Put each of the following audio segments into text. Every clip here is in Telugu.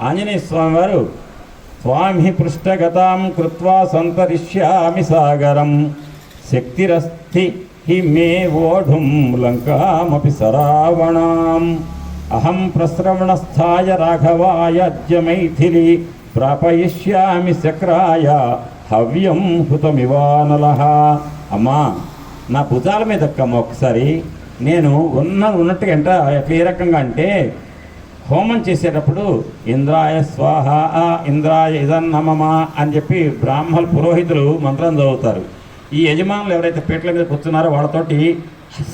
ఆంజనేయ స్వామి వారు స్వామి పృష్ఠగతాం కృత్వా సంతరిష్యామి సాగరం శక్తిరస్తి హి మే వోఢుం లంకామపి సరావణాం అహం ప్రశ్రవణస్థాయ రాఘవాయాజ్య మైథిలి ప్రాపయిష్యామి శక్రాయ హవ్యం హుతమివానలః. అమ్మా, నా భుజాల మీద ఎక్కమ్మ ఒకసారి. నేను ఉన్నట్టుగా ఎట్లా ఏ రకంగా అంటే, హోమం చేసేటప్పుడు ఇంద్రాయ స్వాహ ఇంద్రాయ ఇదన్నమమ అని చెప్పి బ్రాహ్మణ పురోహితులు మంత్రం చదువుతారు. ఈ యజమానులు ఎవరైతే పీటల మీద కూర్చున్నారో వాళ్ళతోటి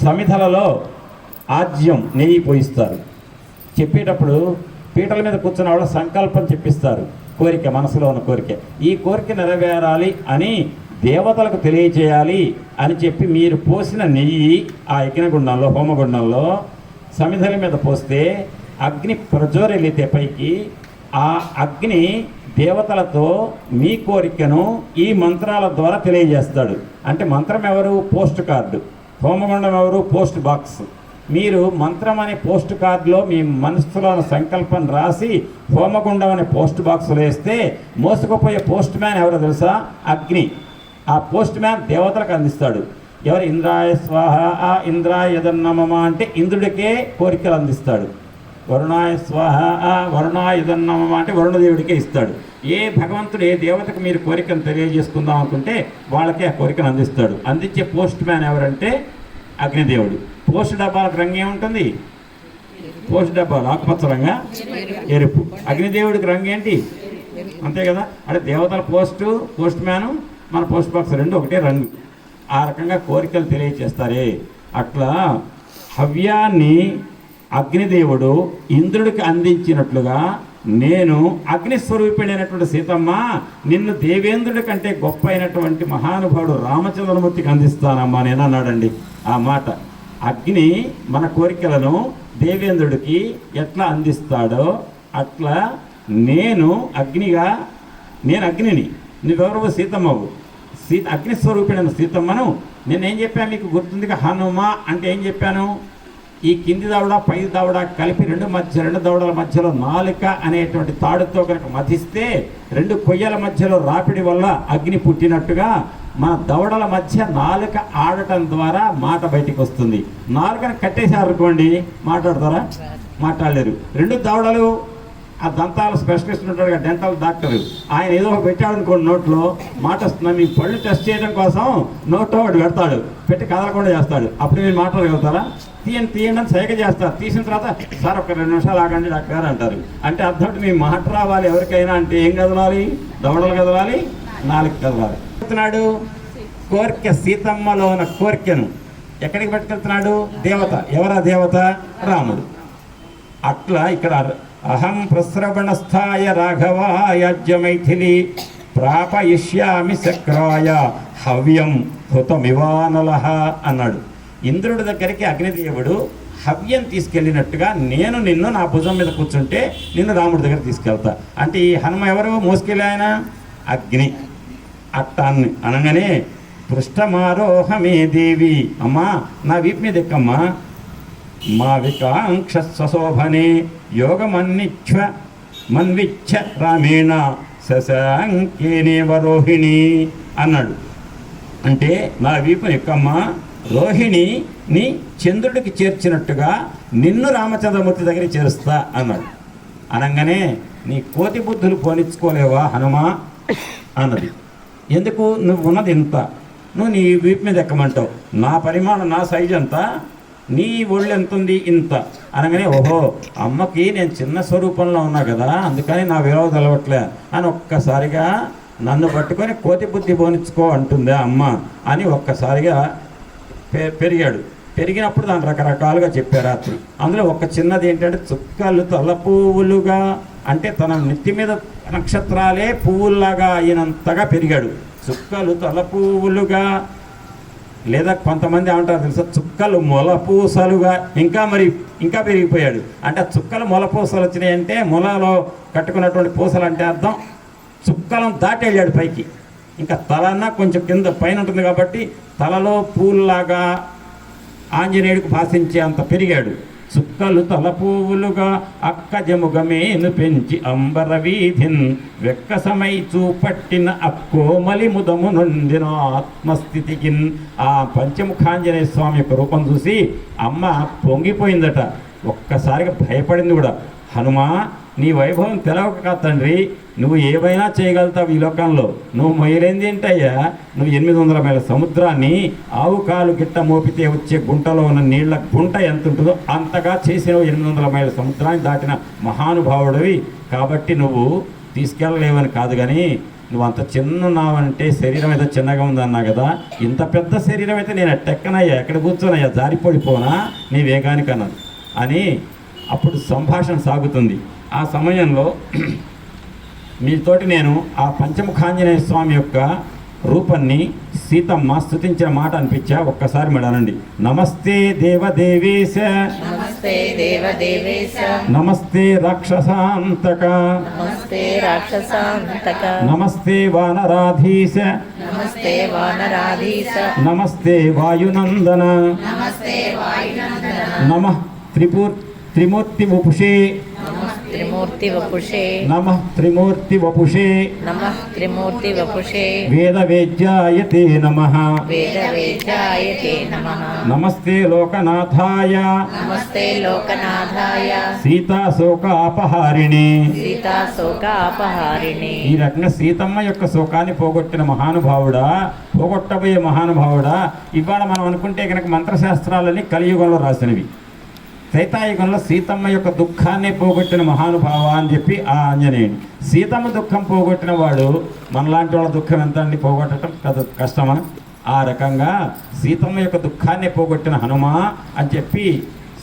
సమిధలలో ఆజ్యం నెయ్యి పోయిస్తారు. చెప్పేటప్పుడు పీటల మీద కూర్చున్న వాళ్ళ సంకల్పం చెప్పిస్తారు, కోరిక, మనసులో ఉన్న కోరిక. ఈ కోరిక నెరవేరాలి అని దేవతలకు తెలియచేయాలి అని చెప్పి మీరు పోసిన నెయ్యి ఆ యజ్ఞగుండంలో, హోమగుండంలో సమిధల మీద పోస్తే అగ్ని ప్రజ్వరిల్లితే పైకి, ఆ అగ్ని దేవతలతో మీ కోరికను ఈ మంత్రాల ద్వారా తెలియజేస్తాడు. అంటే మంత్రం ఎవరు? Post card. హోమగుండం ఎవరు? Post box. మీరు మంత్రం అనే పోస్ట్ కార్డులో మీ మనసులో సంకల్పం రాసి హోమగుండం అనే పోస్ట్ బాక్స్లో వేస్తే మోసుకుపోయే పోస్ట్ మ్యాన్ ఎవరో తెలుసా? అగ్ని. ఆ పోస్ట్ మ్యాన్ దేవతలకు అందిస్తాడు. ఎవరు? ఇంద్రాయ స్వాహ ఇంద్రాయ యదన్నమమ అంటే ఇంద్రుడికే కోరికలు అందిస్తాడు. వరుణాయ స్వాహ వరుణాయ యదన్నమమ అంటే వరుణదేవుడికే ఇస్తాడు. ఏ భగవంతుడు ఏ దేవతకు మీరు కోరికను తెలియజేసుకుందాం అనుకుంటే వాళ్ళకే ఆ కోరికను అందిస్తాడు. అందించే పోస్ట్ మ్యాన్ ఎవరంటే అగ్నిదేవుడు. పోస్ట్ డబ్బాలకు రంగు ఏముంటుంది? పోస్ట్ డబ్బాలు ఆకుపచ్చ రంగా, ఎరుపు. అగ్నిదేవుడికి రంగు ఏంటి? అంతే కదా. అంటే దేవతల పోస్ట్ మ్యాను, మన పోస్ట్ బాక్స్ రెండు ఒకటే రంగు. ఆ రకంగా కోరికలు తెలియచేస్తారే. అట్లా హవ్యాన్ని అగ్నిదేవుడు ఇంద్రుడికి అందించినట్లుగా నేను అగ్నిస్వరూపిణైనటువంటి సీతమ్మ నిన్ను దేవేంద్రుడి కంటే గొప్ప అయినటువంటి మహానుభావుడు రామచంద్రమూర్తికి అందిస్తానమ్మా నేను అన్నాడండి. ఆ మాట అగ్ని మన కోరికలను దేవేంద్రుడికి ఎట్లా అందిస్తాడో అట్లా నేను అగ్నిని, నువ్వెవరు? సీతమ్మవు. అగ్నిస్వరూపిణైన సీతమ్మను నేనేం చెప్పాను మీకు గుర్తుందిగా? హనుమ అంటే ఏం చెప్పాను? ఈ కింది దవడ పై దవడ కలిపి రెండు దవడల మధ్యలో నాలుక అనేటువంటి తాడుతో కనుక మధిస్తే రెండు కొయ్యల మధ్యలో రాపిడి వల్ల అగ్ని పుట్టినట్టుగా మన దవడల మధ్య నాలుక ఆడటం ద్వారా మాట బయటికి వస్తుంది. నాలుకను కట్టేశారనుకోండి, మాట్లాడతారా? మాట్లాడలేరు. రెండు దవడలు, ఆ దంతాల స్పెషలిస్ట్ ఉంటాడు, డెంటల్ డాక్టర్, ఆయన ఏదో పెట్టాడు అనుకోండి నోట్లో, మాట వస్తుంది. మీ పళ్ళు టెస్ట్ చేయడం కోసం నోట్లో వాడు పెడతాడు, పెట్టి కదలకుండా చేస్తాడు. అప్పుడు మీరు మాట్లాడగలుగుతారా? తీయండి అని సైగ చేస్తారు. తీసిన తర్వాత సార్ ఒక 2 నిమిషాలు ఆగండి డాక్టర్ గారు అంటారు. అంటే అర్థం మీ మాట రావాలి ఎవరికైనా అంటే ఏం కదలాలి? దవడలు కదలాలి, నాలుగు కదలాలి. చెప్తున్నాడు కోరిక, సీతమ్మలో ఉన్న కోరికను ఎక్కడికి పట్టుకెళ్తున్నాడు? దేవత. ఎవరా దేవత? రాముడు. అట్లా ఇక్కడ అహం ప్రశ్రవణస్థాయ రాఘవాయాజ్య మైథిలి ప్రాపయిష్యామి శక్రాయ హవ్యం హుతమివానలః అన్నాడు. ఇంద్రుడి దగ్గరికి అగ్నిదేవుడు హవ్యం తీసుకెళ్ళినట్టుగా నేను నిన్ను నా భుజం మీద కూర్చుంటే నిన్ను రాముడి దగ్గర తీసుకెళ్తా. అంటే ఈ హనుమ ఎవరు మోసుకెళ్ళి? ఆయన అగ్ని. అట్టాన్ని అనగానే పృష్ఠమారోహమే దేవి, అమ్మా నా వీపు మీద ఎక్కమ్మా. మా వికాంక్ష సశోభనే మన్విచ్ఛ రామేణ శశాంకేనేవ రోహిణి అన్నాడు. అంటే నా వీపుని ఎక్కమ్మా, రోహిణిని చంద్రుడికి చేర్చినట్టుగా నిన్ను రామచంద్రమూర్తి దగ్గరికి చేరుస్తా అన్నాడు. అనగానే నీ కోతి బుద్ధులు పోనిచ్చుకోలేవా హనుమా అన్నది. ఎందుకు? నువ్వు ఉన్నది ఇంత, నువ్వు నీ వీపు మీద ఎక్కమంటావు. నా పరిమాణం, నా సైజు అంతా, నీ ఒళ్ళు ఎంత ఉంది? ఇంత. అనగానే ఓహో అమ్మకి నేను చిన్న స్వరూపంలో ఉన్నా కదా, అందుకని నా విలువ తెలవట్లే అని ఒక్కసారిగా నన్ను పట్టుకొని కోతి బుద్ధి పోనిచ్చుకో అంటుందా అమ్మ అని ఒక్కసారిగా పెరిగాడు. పెరిగినప్పుడు దాన్ని రకరకాలుగా చెప్పారు రాత్రి. అందులో ఒక చిన్నది ఏంటంటే చుక్కలు తలపువ్వులుగా, అంటే తన నెత్తి మీద నక్షత్రాలే పువ్వుల్లాగా అయినంతగా పెరిగాడు. చుక్కలు తలపువ్వులుగా, లేదా కొంతమంది ఏమంటారు తెలుసా? చుక్కలు మొలపూసలుగా, ఇంకా పెరిగిపోయాడు. అంటే చుక్కలు మొలపూసలు వచ్చినాయంటే మొలలో కట్టుకున్నటువంటి పూసలు అంటే అర్థం చుక్కలను దాటి వెళ్ళాడు పైకి. ఇంకా తలన్నా కొంచెం కింద పైన ఉంటుంది కాబట్టి తలలో పూల్లాగా ఆంజనేయుడికి భాషించే అంత పెరిగాడు. చుక్కలు తలపూవులుగా అక్కజముగమేను పెంచి అంబర వీధిన్ వెక్కసమై చూపట్టిన అక్కోమలి ముదము నొందిన ఆత్మస్థితికిన్. ఆ పంచముఖాంజనేయ స్వామి యొక్క రూపం చూసి అమ్మ పొంగిపోయిందట, ఒక్కసారిగా భయపడింది కూడా. హనుమా, నీ వైభవం తెలవక కాదు తండ్రి, నువ్వు ఏమైనా చేయగలుగుతావు ఈ లోకంలో. నువ్వు మొయ్యలేంది ఏంటయ్యా, నువ్వు 800 మైళ్ళ సముద్రాన్ని ఆవు కాలు గిట్ట మోపితే వచ్చే గుంటలో ఉన్న నీళ్ల గుంట ఎంత ఉంటుందో అంతగా చేసినవు. 800 మైళ్ళ సముద్రాన్ని దాటిన మహానుభావుడివి. కాబట్టి నువ్వు తీసుకెళ్ళలేవని కాదు, కానీ నువ్వు అంత చిన్నన్నావంటే శరీరం అయితే చిన్నగా ఉందన్నా కదా, ఇంత పెద్ద శరీరం అయితే నేను ఎట్టెక్కనయ్యా, ఎక్కడ కూర్చోనయ్యా, జారిపడిపోనా నీ వేగానికి అన్నది అని. అప్పుడు సంభాషణ సాగుతుంది. ఆ సమయంలో మీతోటి నేను ఆ పంచముఖాంజనేయ స్వామి యొక్క రూపాన్ని సీతమ్మ స్తుతించిన మాట అనిపించా. ఒక్కసారి మేడనండి. నమస్తే దేవదేవేశ, నమస్తే దేవదేవేశ, నమస్తే రాక్షసాంతక, నమస్తే రాక్షసాంతక, నమస్తే వానరాధీశ, నమస్తే వానరాధీశ, నమస్తే వాయునందన, నమస్తే వాయునందన, నమః త్రిమూర్తి వపుషే, నమః త్రిమూర్తి వపుషే, నమః త్రిమూర్తి వపుషే, నమః త్రిమూర్తి వపుషే, వేదవేద్యాయతే నమః, వేదవేద్యాయతే నమః, నమస్తే లోకనాథాయ, నమస్తే లోకనాథాయ, సీతాశోకాపహారిణి. సీతాశోకాపహారిణి. ఈ రకంగా సీతమ్మ యొక్క శోకాన్ని పోగొట్టిన మహానుభావుడా, పోగొట్టబోయే మహానుభావుడా. ఇవాళ మనం అనుకుంటే కనుక మంత్రశాస్త్రాలని కలియుగంలో రాసినవి, త్రేతాయుగంలో సీతమ్మ యొక్క దుఃఖాన్ని పోగొట్టిన మహానుభావ అని చెప్పి ఆ ఆంజనేయుడు. సీతమ్మ దుఃఖం పోగొట్టిన వాడు మనలాంటి వాళ్ళ దుఃఖం ఎంత అండి పోగొట్టడం కష్టమా? ఆ రకంగా సీతమ్మ యొక్క దుఃఖాన్ని పోగొట్టిన హనుమా అని చెప్పి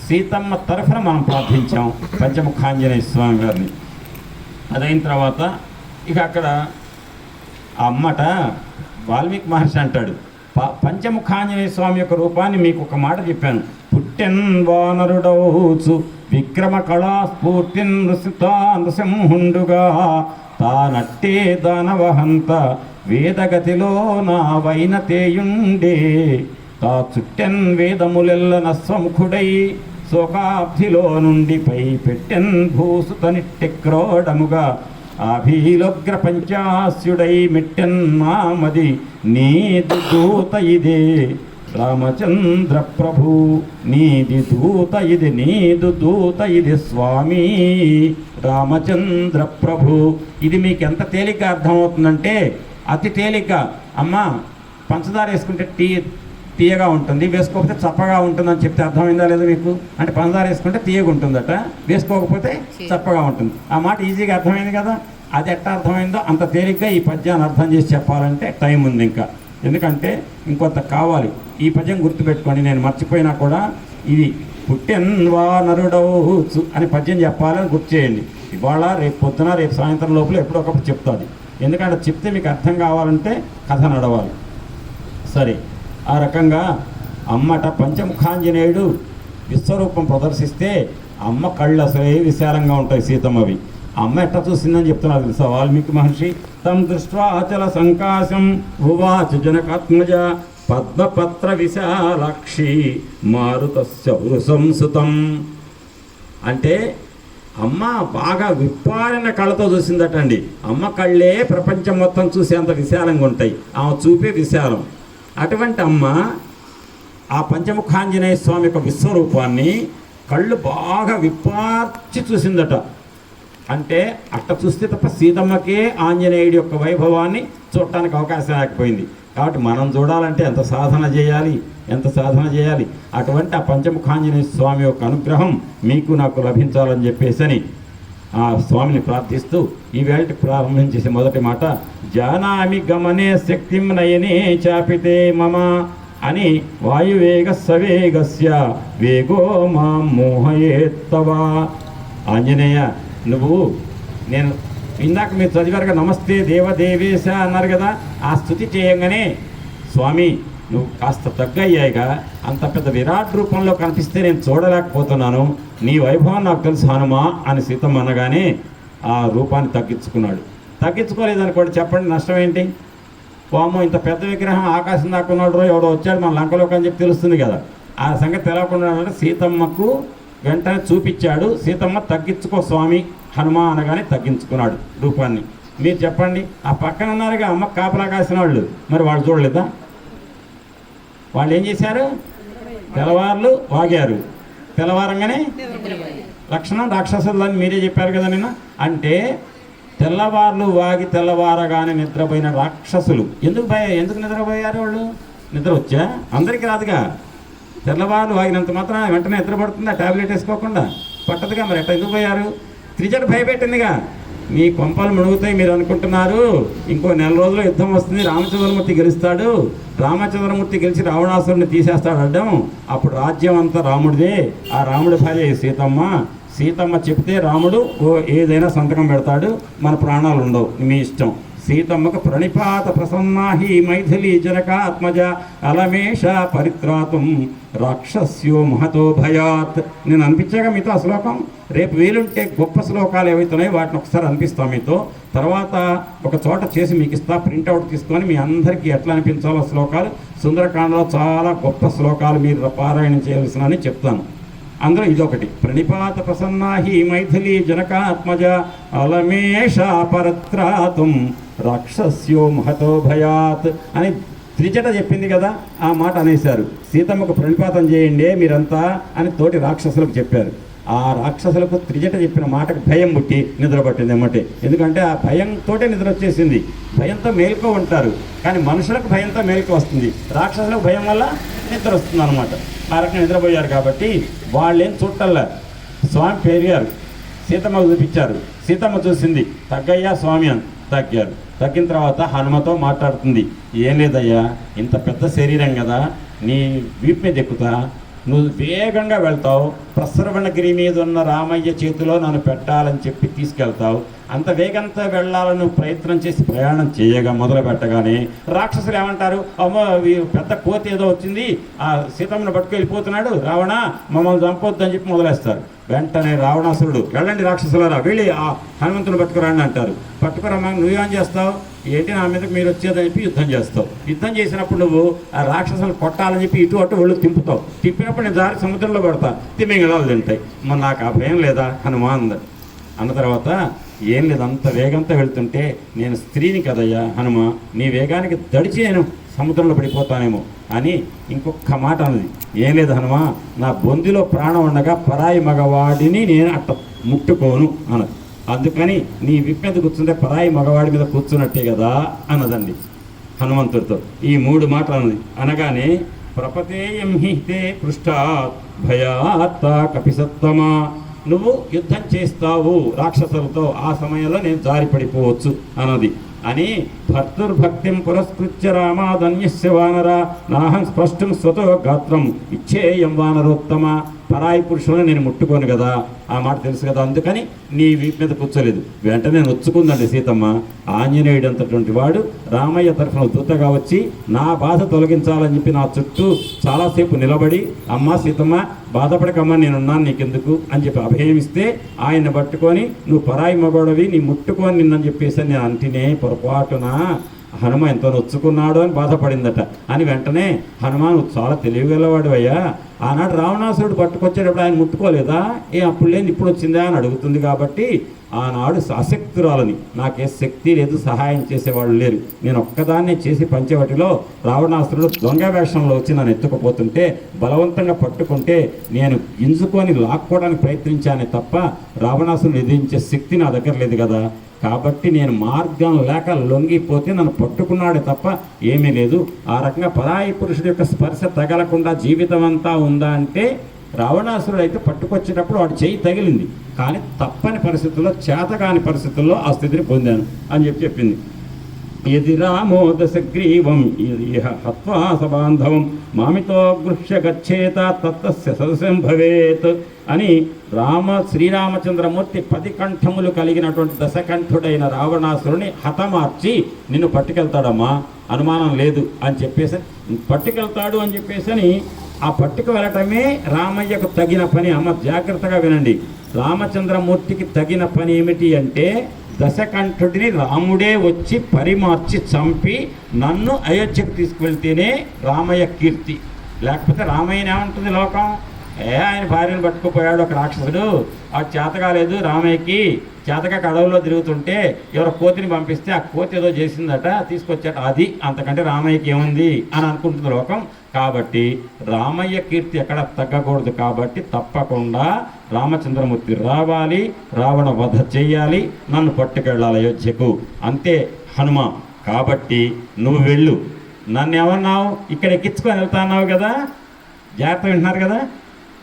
సీతమ్మ తరఫున మనం ప్రార్థించాం పంచముఖాంజనేయ స్వామి గారిని. అదైన తర్వాత ఇక అక్కడ ఆ అమ్మట వాల్మీకి మహర్షి అంటాడు, పంచముఖాంజనేయ స్వామి యొక్క రూపాన్ని మీకు ఒక మాట చెప్పాను. పుట్టెన్ వానరుడౌచు విక్రమ కళాస్ఫూర్తి నృసింహుండుగా తానట్టే దానవహంత వేదగతిలో నా వైనతేయుండే తా చుట్టెన్ వేదములెల్ల నస్వముఖుడై శోకాబ్ధిలో నుండి పై పెట్టెన్ భూసుతనిట్టెక్రోడముగా అభిలోగ్ర పంచాస్యుడై మెట్టెన్ మామది నీది దూత ఇదే రామచంద్ర ప్రభు, నీది దూత ఇది, నీదు దూత ఇది స్వామి రామచంద్ర ప్రభు. ఇది మీకు ఎంత తేలిక అర్థమవుతుందంటే అతి తేలిక. అమ్మ పంచదార వేసుకుంటే తీయగా ఉంటుంది, వేసుకోకపోతే చప్పగా ఉంటుందని చెప్తే అర్థమైందా లేదా మీకు? అంటే పంచదార వేసుకుంటే తీయగా ఉంటుందట, వేసుకోకపోతే చప్పగా ఉంటుంది. ఆ మాట ఈజీగా అర్థమైంది కదా. అది ఎట్లా అర్థమైందో అంత తేలిగ్గా ఈ పద్యాన్ని అర్థం చేసి చెప్పాలంటే టైం ఉంది ఇంకా, ఎందుకంటే ఇంకొంత కావాలి. ఈ పద్యం గుర్తుపెట్టుకోండి, నేను మర్చిపోయినా కూడా ఇది పుట్టెన్ వానరుడౌచు అని పద్యం చెప్పాలని గుర్తు చేయండి. ఇవాళ రేపు పొద్దున రేపు సాయంత్రం లోపల ఎప్పుడో ఒకప్పుడు చెప్తాది, ఎందుకంటే చెప్తే మీకు అర్థం కావాలంటే కథ నడవాలి. సరే, ఆ రకంగా అమ్మట పంచముఖాంజనేయుడు విశ్వరూపం ప్రదర్శిస్తే అమ్మ కళ్ళు అసలే విశాలంగా ఉంటాయి సీతమ్మవి. అమ్మ ఎట్లా చూసిందని చెప్తున్నారు తెలుసా వాల్మీకి మహర్షి. తం దృష్ట్వా అచల సంకాశం ఉవాచ జనకాత్మజ పద్మపత్ర విశాలాక్షి మారుతస్య సంసుతం. అంటే అమ్మ బాగా విప్పారిన కళ్ళతో చూసిందటండి. అమ్మ కళ్ళే ప్రపంచం మొత్తం చూసేంత విశాలంగా ఉంటాయి, ఆమె చూపే విశాలం. అటువంటి అమ్మ ఆ పంచముఖాంజనేయ స్వామి యొక్క విశ్వరూపాన్ని కళ్ళు బాగా విప్పార్చి చూసిందట. అంటే అట్ట చూస్తే తప్ప సీతమ్మకే ఆంజనేయుడి యొక్క వైభవాన్ని చూడటానికి అవకాశం లేకపోయింది. కాబట్టి మనం చూడాలంటే ఎంత సాధన చేయాలి, ఎంత సాధన చేయాలి. అటువంటి ఆ పంచముఖాంజనేయ స్వామి యొక్క అనుగ్రహం మీకు నాకు లభించాలని చెప్పేసి ఆ స్వామిని ప్రార్థిస్తూ ఈవేళకి ప్రారంభించేసే మొదటి మాట, జానామి గమనే శక్తిం నయనే చాపితే మమ అని వాయువేగ సవేగస్య వేగో మాం మోహయేత్తవా. ఆంజనేయ, నువ్వు నేను ఇందాక మీరు చదివారుగా నమస్తే దేవదేవేశ అన్నారు కదా, ఆ స్తుతి చేయంగానే స్వామి నువ్వు కాస్త తగ్గయ్యాయిగా, అంత పెద్ద విరాట్ రూపంలో కనిపిస్తే నేను చూడలేకపోతున్నాను, నీ వైభవం నాకు తెలుసు హనుమా అని సీతమ్మ అనగానే ఆ రూపాన్ని తగ్గించుకున్నాడు. తగ్గించుకోలేదనుకోండి, చెప్పండి నష్టం ఏంటి? వామో ఇంత పెద్ద విగ్రహం ఆకాశం దాక్కున్నాడు, ఎవడో వచ్చాడు మన లంకలోకి అని చెప్పి తెలుస్తుంది కదా. ఆ సంగతి తెలవకుండా సీతమ్మకు వెంటనే చూపించాడు. సీతమ్మ తగ్గించుకో స్వామి హనుమ అనగానే తగ్గించుకున్నాడు రూపాన్ని. మీరు చెప్పండి, ఆ పక్కన ఉన్నారుగా అమ్మ కాపలా కాసిన వాళ్ళు, మరి వాళ్ళు చూడలేదా? వాళ్ళు ఏం చేశారు? తెల్లవార్లు వాగారు, తెల్లవారంగానే లక్షణం రాక్షసులని మీరే చెప్పారు కదా నిన్న. అంటే తెల్లవార్లు వాగి తెల్లవారగానే నిద్రపోయిన రాక్షసులు ఎందుకు నిద్రపోయారు? వాళ్ళు నిద్ర వచ్చా? అందరికీ రాదుగా. తెల్లవార్లు వాగినంత మాత్రం వెంటనే నిద్ర పడుతుందా? ట్యాబ్లెట్ వేసుకోకుండా పట్టదుగా. మరి ఎట్లా ఎందుకు పోయారు? త్రిజట భయపెట్టిందిగా, మీ కొంపలు మునుగుతాయి మీరు అనుకుంటున్నారు, ఇంకో నెల రోజుల్లో యుద్ధం వస్తుంది, రామచంద్రమూర్తి గెలుస్తాడు, రామచంద్రమూర్తి గెలిచి రావణాసురుని తీసేస్తాడు అడ్డం, అప్పుడు రాజ్యం అంతా రాముడిదే, ఆ రాముడి భార్య సీతమ్మ చెప్తే రాముడు ఏదైనా సంతకం పెడతాడు, మన ప్రాణాలు ఉండవు, మీ ఇష్టం. సీతమ్మకు ప్రణిపాత ప్రసన్నాహి మైథిలి జనకాత్మజ అలమేష పరిత్రాతుం రాక్షస్యో మహతో భయాత్. నేను అనిపించాక మీతో ఆ శ్లోకం, రేపు వీలుంటే గొప్ప శ్లోకాలు ఏవైతున్నాయో వాటిని ఒకసారి అనిపిస్తాం మీతో, తర్వాత ఒక చోట చేసి మీకు ఇస్తా, ప్రింట్అవుట్ తీసుకొని మీ అందరికీ ఎట్లా అనిపించాలో శ్లోకాలు. సుందరకాండలో చాలా గొప్ప శ్లోకాలు మీరు పారాయణం చేయవలసినని చెప్తాను. అందులో ఇదొకటి, ప్రణిపాత ప్రసన్నాహి మైథిలి జనకాత్మజ అలమేష పరత్రాతుం రాక్షస్యో మహతో భయాత్ అని త్రిజట చెప్పింది కదా, ఆ మాట అనేశారు. సీతమ్మకు ప్రణిపాతం చేయండి మీరంతా అని తోటి రాక్షసులకు చెప్పారు. ఆ రాక్షసులకు త్రిజట చెప్పిన మాటకు భయం పుట్టి నిద్ర పట్టింది అన్నమాట. ఎందుకంటే ఆ భయంతో నిద్ర వచ్చేసింది. భయంతో మేల్కో ఉంటారు, కానీ మనుషులకు భయంతో మేల్కో వస్తుంది, రాక్షసులకు భయం వల్ల నిద్ర వస్తుంది అనమాట. ఆ రకంగా నిద్రపోయారు కాబట్టి వాళ్ళేం చుట్టల్లా స్వామి పెరిగారు, సీతమ్మ చూపించారు. సీతమ్మ చూసింది, తగ్గయ్యా స్వామి అని తగ్గారు. తగ్గిన తర్వాత హనుమతో మాట్లాడుతుంది, ఏం లేదయ్యా, ఇంత పెద్ద శరీరం కదా, నీ వీపు మీద ఎక్కుతా, నువ్వు వేగంగా వెళ్తావు, ప్రసరవణగిరి మీద ఉన్న రామయ్య చేతిలో నన్ను పెట్టాలని చెప్పి తీసుకెళ్తావు, అంత వేగంతో వెళ్ళాలని ప్రయత్నం చేసి ప్రయాణం చేయగా మొదలు పెట్టగానే రాక్షసులు ఏమంటారు, అమ్మో పెద్ద కోతి ఏదో వచ్చింది, ఆ సీతమ్మను పట్టుకు వెళ్ళిపోతున్నాడు, రావణ మమ్మల్ని చంపొద్దు అని చెప్పి మొదలేస్తారు. వెంటనే రావణాసురుడు, వెళ్ళండి రాక్షసులారా, వెళ్ళి ఆ హనుమంతుని పట్టుకురండి అంటారు. పట్టుకురమ్మా, నువ్వేం చేస్తావు, ఏంటి నా మీదకి మీరు వచ్చేదని చెప్పి యుద్ధం చేస్తావు. యుద్ధం చేసినప్పుడు నువ్వు ఆ రాక్షసులు కొట్టాలని చెప్పి ఇటు అటు ఒళ్ళు తింపుతావు. తిప్పినప్పుడు నేను దారి సముద్రంలో పడతా, తిమింగళాలు తింటాయి. మరి నాకు ఆ భయం లేదా హనుమాన్ అన్న తర్వాత, ఏం లేదు, అంత వేగంతో వెళ్తుంటే నేను స్త్రీని కదయ్యా హనుమ, నీ వేగానికి దడిచి నేను సముద్రంలో పడిపోతానేమో అని ఇంకొక మాట అన్నది. ఏం లేదు హనుమ, నా బొందిలో ప్రాణం ఉండగా పరాయి మగవాడిని నేను అట్ట ముట్టుకోను అన్నది. అందుకని నీ విప్ మీద కూర్చుంటే పరాయి మగవాడి మీద కూర్చున్నట్టే కదా అన్నదండి హనుమంతుడితో. ఈ 3 మాటలు అన్నది. అనగానే ప్రపతేయం హితే పృష్ఠాత్ భయాత్త కపిసత్తమా, నువ్వు యుద్ధం చేస్తావు రాక్షసులతో, ఆ సమయంలో నేను జారిపడిపోవచ్చు అన్నది. అని భర్తుర్భక్తిం పురస్కృత్య రామాదన్యస్య వానర నాహం స్పష్టం స్వతో గాత్రం ఇచ్చేయం వానరోత్తమ. పరాయి పురుషులను నేను ముట్టుకోను కదా, ఆ మాట తెలుసు కదా, అందుకని నీ వీపు మీద కూర్చోలేదు. వెంటనే నొచ్చుకుందండి సీతమ్మ. ఆంజనేయుడు అంతటువంటి వాడు రామయ్య తరఫున దూతగా వచ్చి నా బాధ తొలగించాలని చెప్పి నా చుట్టూ చాలాసేపు నిలబడి, అమ్మ సీతమ్మ బాధపడకమ్మా, నేనున్నాను నీకెందుకు అని చెప్పి అభయమిస్తే ఆయన్ని పట్టుకొని నువ్వు పరాయి మగోడవి, నీ ముట్టుకొని నిన్నని చెప్పేసి నేను అంటినే పొరపాటున హనుమ ఎంతో నొచ్చుకున్నాడు అని బాధపడిందట. అని వెంటనే హనుమాన్ చాలా తెలివిగలవాడు అయ్యా, ఆనాడు రావణాసురుడు పట్టుకొచ్చేటప్పుడు ఆయన ముట్టుకోలేదా, అప్పుడు లేని ఇప్పుడు వచ్చిందా అని అడుగుతుంది. కాబట్టి ఆనాడు అశక్తురాలని, నాకే శక్తి లేదు, సహాయం చేసేవాళ్ళు లేరు, నేను ఒక్కదాన్నే చేసి పంచవటిలో రావణాసురుడు దొంగ వేషంలో వచ్చి నన్ను ఎత్తుకుపోతుంటే బలవంతంగా పట్టుకుంటే నేను గింజుకొని లాక్కోవడానికి ప్రయత్నించానే తప్ప రావణాసురుడు ఎదిరించే శక్తి నా దగ్గర లేదు కదా. కాబట్టి నేను మార్గం లేక లొంగిపోతే నన్ను పట్టుకున్నాడే తప్ప ఏమీ లేదు. ఆ రకంగా పరాయి పురుషుడి యొక్క స్పర్శ తగలకుండా జీవితం అంతా ఉందా అంటే, రావణాసురుడు అయితే పట్టుకొచ్చేటప్పుడు వాడు చేయి తగిలింది, కానీ తప్పని పరిస్థితుల్లో, చేతకాని పరిస్థితుల్లో ఆ స్థితిని పొందాను అని చెప్పింది. యది రామో దశగ్రీవం హత్వా సబాంధవం మామితో గృహ్య గచ్చేత తత్తస్య సదస్యం భవేత్ అని శ్రీరామచంద్రమూర్తి 10 కంఠములు కలిగినటువంటి దశకంఠుడైన రావణాసురుని హతమార్చి నిన్ను పట్టుకెళ్తాడమ్మా, అనుమానం లేదు అని చెప్పేసి, పట్టుకెళ్తాడు అని చెప్పేసి ఆ పట్టుకు వెళ్ళటమే రామయ్యకు తగిన పని. అమ్మ జాగ్రత్తగా వినండి, రామచంద్రమూర్తికి తగిన పని ఏమిటి అంటే, దశకంఠుడిని రాముడే వచ్చి పరిమార్చి చంపి నన్ను అయోధ్యకు తీసుకువెళ్తేనే రామయ్య కీర్తి. లేకపోతే రామయ్యని ఏమంటుంది లోకం, ఆయన భార్యను పట్టుకుపోయాడు ఒక రాక్షసుడు, ఆ చేత కాలేదు రామయ్యకి, చేతగా అడవుల్లో తిరుగుతుంటే ఎవరో కోతిని పంపిస్తే ఆ కోతి ఏదో చేసిందట, తీసుకొచ్చాట, అది అంతకంటే రామయ్యకి ఏముంది అని అనుకుంటుంది లోకం. కాబట్టి రామయ్య కీర్తి ఎక్కడ తగ్గకూడదు. కాబట్టి తప్పకుండా రామచంద్రమూర్తి రావాలి, రావణ వధ చెయ్యాలి, నన్ను పట్టుకెళ్ళాలి అయోధ్యకు, అంతే హనుమ. కాబట్టి నువ్వు వెళ్ళు. నన్ను ఏమన్నావు, ఇక్కడ ఎక్కించుకొని వెళ్తాన్నావు కదా, జాగ్రత్త వింటున్నారు కదా,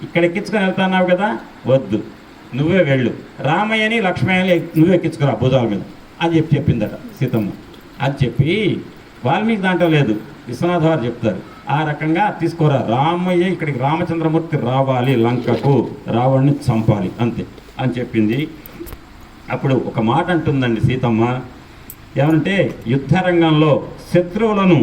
ఇక్కడ ఎక్కించుకొని వెళ్తాన్నావు కదా, వద్దు, నువ్వే వెళ్ళు. రామయ్యని లక్ష్మయ్యని నువ్వే ఎక్కించుకురా భుజాల మీద అని చెప్పిందట సీతమ్మ. అది చెప్పి వాల్మీకి దాంట్లో లేదు, విశ్వనాథ వారు చెప్తారు. ఆ రకంగా తీసుకోరా, రామయ్య ఇక్కడికి రామచంద్రమూర్తి రావాలి, లంకకు రావణ్ణి చంపాలి, అంతే అని చెప్పింది. అప్పుడు ఒక మాట అంటుందండి సీతమ్మ, ఏమంటే యుద్ధరంగంలో శత్రువులను